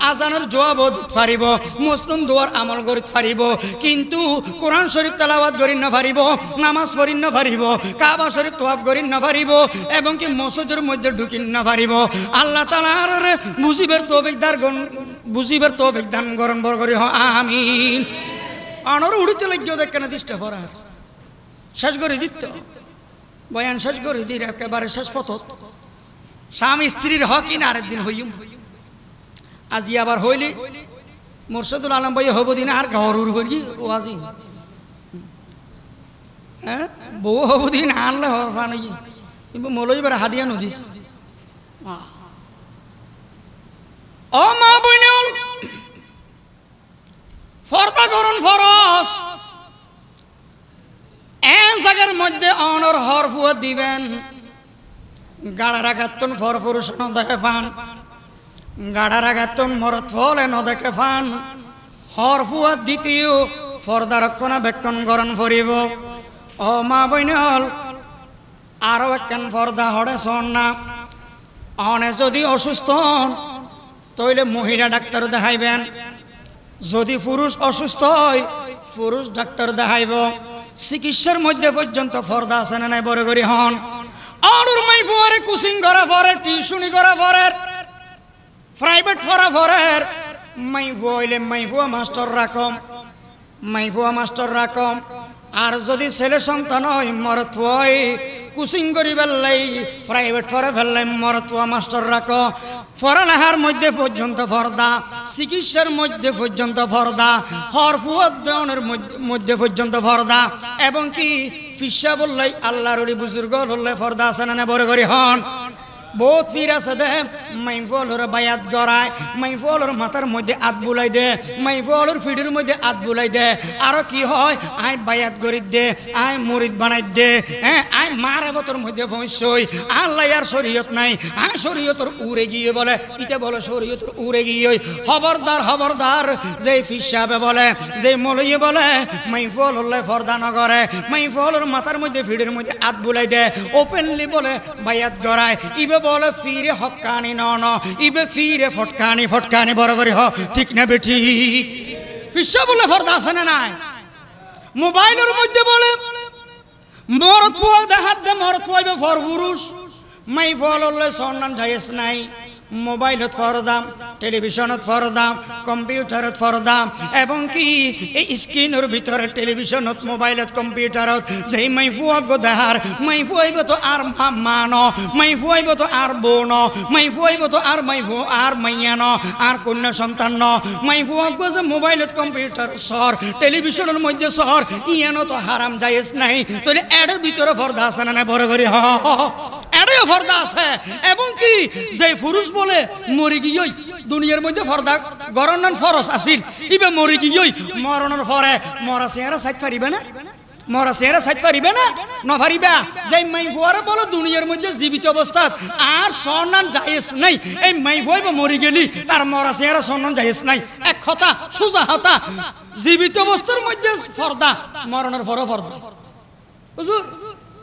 আজানের জবাবও দিতে পারিব মুসলিম দোয়ার আমল করিতে পারিব কিন্তু কোরআন শরীফ তেলাওয়াত করিন না পারিব নামাজ পড়িন না পারিব কাবা শরীফ তওয়াফ করিন না পারিব এবং কি মসজিদের মধ্যে ঢুকিন না পারিব আল্লাহ তাআলার বুঝিবার তৌফিক দান করুন বড় করে আমিন আনর উড়িতে লাগিও দেখেন দিশটা ফরার শেষ করে দিত বয়ান শেষ করে দিই একেবারে শেষ পথত স্বামী স্ত্রীর হক ইন আরেকদিন হইম আজি আবার হইলে মুর্শিদুল আলম ভাই হব দিন আর ঘর হই ও আজি হ্যাঁ বউ হব দিন আনলে হরফা নাকি কিন্তু মৌলবীবার হাদিয়া নদিস ও মা বইনল ফরদা করুন ফরজ এক জায়গার মধ্যে অনর হরফুয়া দিবেন গাড়ার আগাতন ফর পুরুষ ন দেখে ফান গাড়ার আগাতন মরত ফলে ন দেখে ফান হরফুয়া দ্বিতীয় ফরদা রক্ষণাবেক্ষণ করণ ফরিব ও মা বইনল আরো একখান ফরদা হড়ে শোন না অনে যদি অসুস্থ হন তাইলে মহিলা ডাক্তার দেখাইবেন যদি পুরুষ অসুস্থ হয় পুরুষ ডাক্তার দেখাইব চিকিৎসার মধ্যে পর্যন্ত ফর্দা আছে না নাই বড় করি হন আর মাইফুয়ারে কোচিং করা পরে টিউশনি করা পরে প্রাইভেট পড়া পরে মাইফুয়া হইলে মাইফুয়া মাস্টার রাখম আর যদি ছেলে সন্তান হয় মরত হয় কোচিং করি ফেললাই প্রাইভেট পড়ে ফেললাই মরতুয়া মাস্টার রাখো পড়ালেখার মধ্যে পর্যন্ত ফর্দা চিকিৎসার মধ্যে পর্যন্ত ফর্দা হরফুয়াদের মধ্যে পর্যন্ত ফর্দা এবং কি ফিসা বললাই আল্লাহর বুজুর্গ হলে ফর্দা আছে না বড় করে হন বহুত ফির আছে দে মাইফলর বায়াত গড়ায় মাইফলর মাথার মধ্যে আত বুলাই দে মাইফলর ফিডির মধ্যে আত বুলাই দে আর কি হয় আই বায়াত গড়ি দে আই মুরিদ বানাই দে হ্যাঁ আই মার এবতর মধ্যে পৌঁছই আল্লাহ আর শরীয়ত নাই আই শরীয়তর উড়ে গিয়ে বলে ইতে বলে শরীয়তর উড়ে গিয়ে খবরদার যে ফিসাবে বলে যে মলইয়ে বলে মাইফল হলে ফর্দা নগরে মাইফলর মাথার মধ্যে ফিডির মধ্যে আত বুলাই দে ওপেনলি বলে বায়াত গড়ায় ইবে বলে ফিরে হকানি ন ইবে ফিরে ফটকানি বরাবর হ ঠিক না বেটি ফিসা বলে ফর্দা আছে না নাই মোবাইলের মধ্যে বলে মরত ফুয়া দেখাত দে মরত ফুয়াইবে ফর পুরুষ মাই ফল হলে সন্ধান যাইস নাই মোবাইলত ফরদা টেলিভিশনত ফরদা কম্পিউটারত ফরদা এবং কি এই স্ক্রিনের ভিতরে টেলিভিশনত মোবাইলত কম্পিউটারত যেই মাইফুয়া গো দেহার মাইফুয়াইব তো আর মান মাইফুয়াইব তো আর বোন মাইফুয়াইব তো আর মাইফু আর মাইয়া ন আর কন্যা সন্তান ন মাইফুয়া গো যে মোবাইলত কম্পিউটার সর টেলিভিশনের মধ্যে সর ইয়ানো তো হারাম যাইস নাই তাহলে এডের ভিতরে ফর্দা আছে না বড় করে হ এডেও ফর্দা আছে এবং কি যে পুরুষ বলে মরি গিয়ে দুনিয়ার মধ্যে ফর্দা গরনান ফরস আসিল ইবে মরি গিয়ে মরণের পরে মরা চেহারা সাইড পারিবে না মরা চেহারা সাইড পারিবে না নপারিবা যে মাইফুয়ারে বলো দুনিয়ার মধ্যে জীবিত অবস্থাত আর সন্নান জায়েজ নাই এই মাইফুয়াই মরি গেলি তার মরা চেহারা সন্নান জায়েজ নাই এক কথা সোজা হতা জীবিত অবস্থার মধ্যে ফর্দা মরণের পরে ফর্দা হুজুর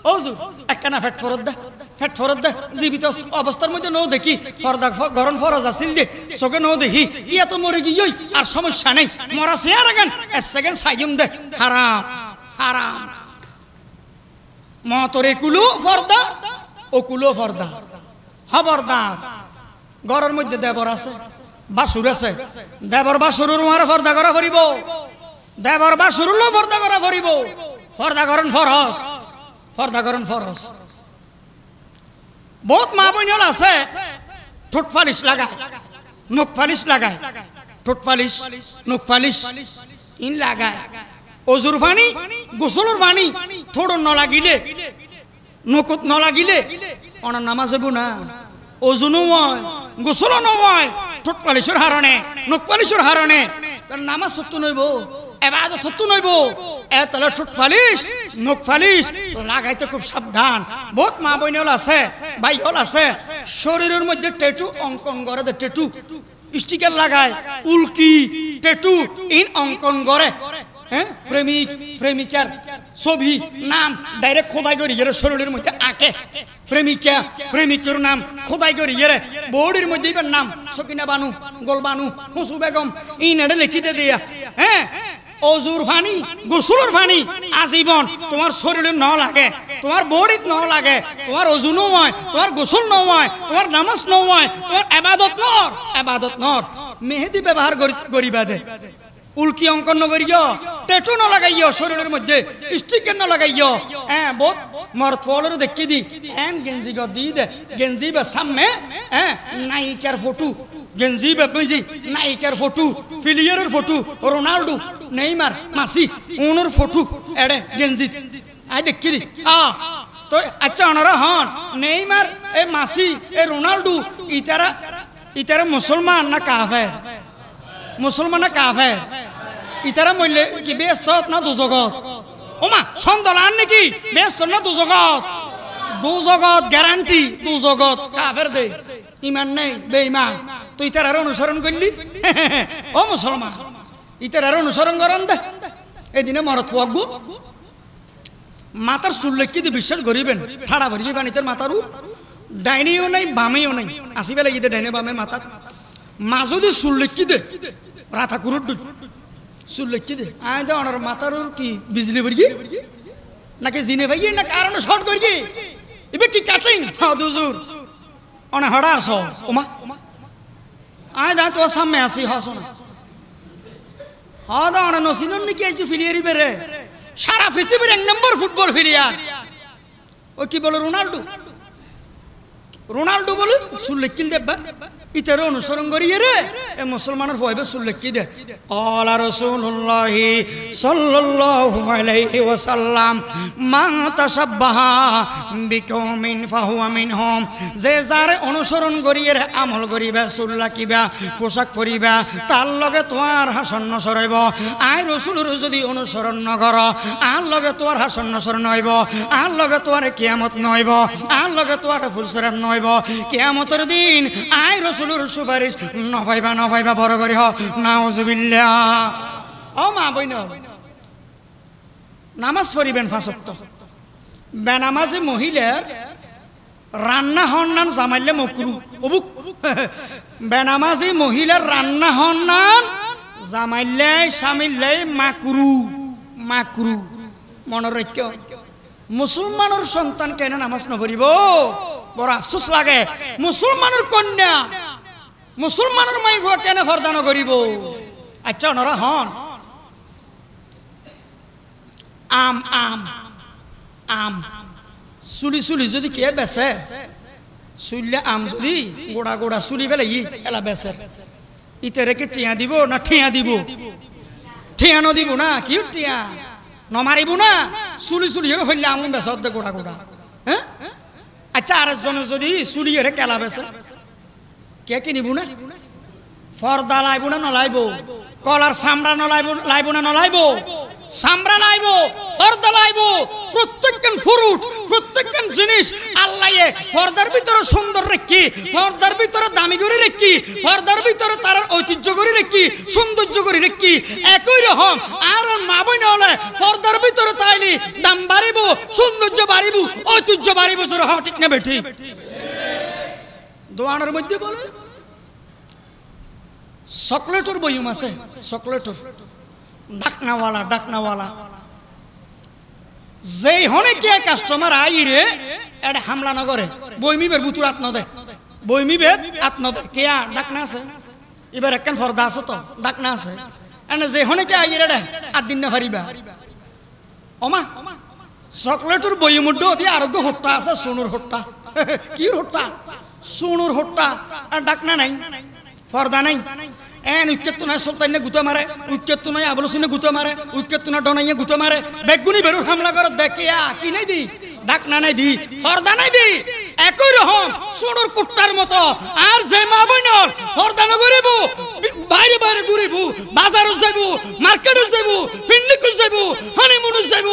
ও হুজুর একখানা ফেট ফরদ দে জীবিত অবস্থার মধ্যে নৌ দেখি ফর্দা গরম ফরজ আসিল দে চোখে নৌ দেখি ইয়া তো মরে গিয়ে আর সমস্যা নেই মরা চেয়ার এক সেকেন্ড সাইজম দে হারাম মতর একুলো ফর্দা ওকুলো ফর্দা। খবরদার, ঘরের মধ্যে দেবর আছে, বাসুর আছে, দেবর বাসুরের মারে ফর্দা করা ফরিব, দেবর বাসুরুলো ফর্দা করা ফরিব। ফর্দা করেন ফরজ, ফর্দা করেন ফরজ। বহুত মা বোন আছে ঠোঁট পালিশ লাগায়, নখ পালিশ লাগায়, ঠোঁট পালিশ, নখ পালিশ ইন লাগায়। অজুর পানি, গোসলের পানি ঠোঁট ন লাগিলে, নখত ন লাগিলে অনার নামাজ হইব না। অজুনও হয়, গোসলও নয়, ঠোঁট পালিশের হারণে, নখ পালিশের হারণে তার নামাজ সত্য নইব, এবাদত সত্য নইব। তাহলে ঠোঁট পালিশ, নখ পালিশ লাগাইতে খুব সাবধান। বহুত মা বোন আছে, ভাই হল আছে, শরীরের মধ্যে টেটু অঙ্কন করে, টেটু স্টিকার লাগায়, উল্কি টেটু ইন অঙ্কন করে। হ্যাঁ, প্রেমিক প্রেমিকার ছবি নাম ডাইরেক্ট খোদাই করি গেলে শরীরের মধ্যে আঁকে। প্রেমিকা প্রেমিকের নাম খোদাই করি গেলে বডির মধ্যে এবার নাম সকিনা বানু, গোল বানু, হুসু বেগম ইন এটা লিখিতে দিয়া। হ্যাঁ, অজুর পানি, গোসলের পানি আজীবন তোমার শরীরে ন লাগে, তোমার বডিত ন লাগে, তোমার অজু নয়, তোমার গোসল নয়, তোমার নামাজ নয়, তোমার এবাদত নর, এবাদত নর। মেহেদি ব্যবহার করিবা দে, উল্কি অঙ্কন নগরিও, টেটু ন লাগাইও শরীরের মধ্যে, স্টিকার ন লাগাইও। হ্যাঁ, বহুত মরদ ফলের দেখি দি এম গেঞ্জি দি দে, গেঞ্জি বা সামনে হ্যাঁ নায়িকার ফটো, গেঞ্জি বা বুঝি নায়িকার ফটো, প্লেয়ারের ফটো, রোনাল্ডো, নেইমার, মাসি ওনার ফটো এডে গেঞ্জি আই দেখি দি। তো আচ্ছা ওনারা হন নেইমার, এ মাসি, এ রোনাল্ডো ইতারা ইতারা মুসলমান না কাফের? মুসলমান না কাফের? ইতারা মইলে কি ব্যস্ত না দুজগত? ওমা সন্দেহ নাকি ব্যস্ত না দুজগত? দুজগত গ্যারান্টি, দুজগত কাফের দে, ইমান নেই, বেঈমান। তুই ইতার অনুসরণ করলি ও মুসলমান, ইতার অনুসরণ করেন দে। এদিনে মরত ফুয়াগু মাথার চুল লেখি দিয়ে বিশ্বাস করিবেন, ঠাড়া ভরিয়ে বানিতের মাথারও ডাইনেও নাই বামেও নাই, আসি বেলা গিয়ে ডাইনে বামে মাথার মাঝো দিয়ে চুল লেখি দে, রাথা কুরুট চুল লেখি দে। আয় দে ওনার মাথার কি বিজলি ভরিয়ে নাকি জিনে ভাইয়ে না কারণে শর্ট করিয়ে এবার কি কাটিং দুজুর অনে হড়া আস ওমা। আয় দা তোর সামনে আসি হসো না দা অনে নসিন নাকি আইছি ফিলিয়ারি বেড়ে সারা পৃথিবীর 1 নম্বর ফুটবল প্লেয়ার। ও কি বলে রোনাল্ডো, রোনাল্ডো বলে চুল লেখিল দেবা ইতারে অনুসরণ করিয়ে রে এ মুসলমানের ভয়বে চুল লেখি দে। ক্বালা রাসূলুল্লাহি সাল্লাল্লাহু আলাইহি ওয়াসাল্লাম মান তাশাব্বাহা বিকওমিন ফাহুয়া মিনহুম। যে যারে অনুসরণ করিয়ে রে আমল করিবা, চুল লাকিবা, পোশাক পরিবা, তার লগে তোমার হাসন নসর হইব। আই রাসূলের যদি অনুসরণ নকর আর লগে তোমার হাসন নসর নইব, আর লগে তোমার কিয়ামত নইব, আর লগে তোমার ফুলসরাত নইব। কিয়ামতের দিন আই রাসূলের সুপারিশ নপাইবা, নপাইবা বড় করি হ নাউজুবিল্লাহ। ও মা বইন, নামাজ পড়িবেন 5 ওয়াক্ত। বেনামাজি মহিলার রান্না হন্নান জামাইলে মকরু অবুক। বেনামাজি মহিলার রান্না হন্নান জামাইলে সামিললে মাকরু, মাকরু। মনে রাখ মুসলমানের সন্তান কেন নামাজ নপড়িব? বড় আফসোস লাগে। মুসলমানের কন্যা, মুসলমানের মাইফুয়া কেন ফর্দা নকরিব? আচ্ছা ওনারা হন আম আম আম চুলি চুলি যদি কে বেছে, চুললে আম যদি গোড়া গোড়া চুলি ফেলে এলা বেছে, ইতারে কি টিয়া দিব না ঠিয়া দিব? ঠিয়া নদিব না, কি টিয়া নমারিব না, চুলি চুলি হইলে আম বেছে গোড়া গোড়া। হ্যাঁ আচ্ছা আরেকজনে যদি চুলি হেরে কেলা বেছে কে কিনিব না? ফর্দা লাইব না নলাইব? কলার চামড়া নলাইব, লাইব না নলাইব? চামড়া লাইব, ফর্দা লাইব। প্রত্যেকজন ফুরুট, প্রত্যেকজন জিনিস আল্লাহ ফর্দার ভিতরে সুন্দর রেখি, ফর্দার ভিতরে দামি করে রেখি, ফর্দার ভিতরে তার ঐতিহ্য করে রেখি, সৌন্দর্য করে রেখি। একই রকম আর মা বই হলে ফর্দার ভিতরে তাইলে দাম বাড়িব, সৌন্দর্য বাড়িব, ঐতিহ্য বাড়িব। জোর হ ঠিক না বেঠি? দোয়ানের মধ্যে বলে চকলেটের বইম আছে, চকলেটের ডাকনাওয়ালা, ডাকনাওয়ালা যেই হনে কে কাস্টমার আইরে এটা হামলা নগরে বইমি বের বুতুর আত্ম দে বইমি বেদ আত্ম দে কে ডাক না আছে এবার একখান ফর্দা আছে তো ডাক না আছে এনে যে হনে কে আইরে রে আর দিন না পারিবা ওমা চকলেটের বইয়ের মধ্যে অতি আরোগ্য হট্টা আছে সোনুর হট্টা কি হট্টা সোনুর হট্টা আর ডাক না নাই ফর্দা নাই এন উচ্চের তুনায় সুলতান গুতো মারে উচ্চের তুনায় আবলসুনে গুতো মারে উচ্চের তুনা ডনাইয়ে গুতো মারে বেগুনি বেরু হামলা করে দেখিয়া কি নাই দি ডাক না নাই দি ফর্দা নাই দি একই রকম সোনুর কুট্টার মতো আর যে মা বইনল ফর্দা নগরিব বাইরে বাইরে ঘুরিব বাজারও যাইব মার্কেটও যাইব পিকনিকও যাইব হানিমুনও যাইব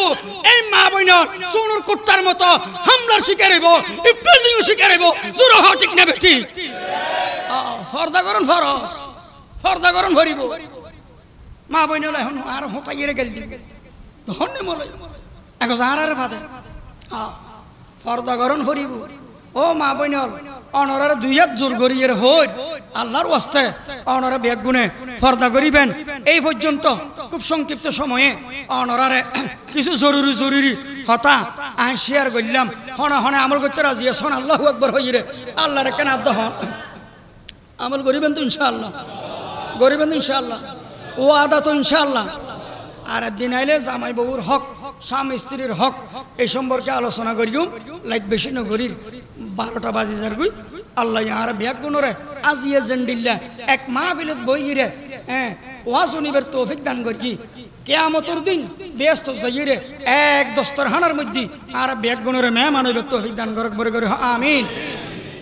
এই মা বইনল সোনুর কুট্টার মতো হামলার শিকার হইব ইপ্রেজিংও শিকার হইব জোর হ ঠিক না বেটি ফর্দা করুন ফরস ফর্দা করুন ভরিব মা বইনল এখন আর হতাইয়ে গেল ধন্য মলই এখন আর ফাদের ফর্দা করুন ভরিব ও মা বইনল অনরার দুই হাত জোর করিয়ে হই আল্লাহর ওয়াস্তে অনরা ব্যাগ গুনে ফর্দা করিবেন এই পর্যন্ত খুব সংক্ষিপ্ত সময়ে অনরারে কিছু জরুরি জরুরি কথা আমি শেয়ার করলাম হনে হনে আমল করতে রাজি আছেন আল্লাহু আকবার হইরে আল্লাহর কেন আদ্য হন আমল করিবেন তো ইনশাআল্লাহ করিবেন ইনশাআল্লাহ ও আদা তো ইনশাআল্লাহ আর একদিন আইলে জামাই বউর হক স্বামী স্ত্রীর হক এই সম্পর্কে আলোচনা করিও লাইট বেশি নগরীর 12টা বাজি যার গুই আল্লাহ আর ব্যাগ গুণরে আজিয়ে জেন্ডিল্লা এক মাহফিলত বই গিরে হ্যাঁ ওয়াজ শুনিবার তৌফিক দান করি কিয়ামতের দিন ব্যস্ত যাইরে এক দস্তরখানার মধ্যে আর ব্যাগ গুণরে মেহমান হইবার তৌফিক দান করক বরে করে আমিন।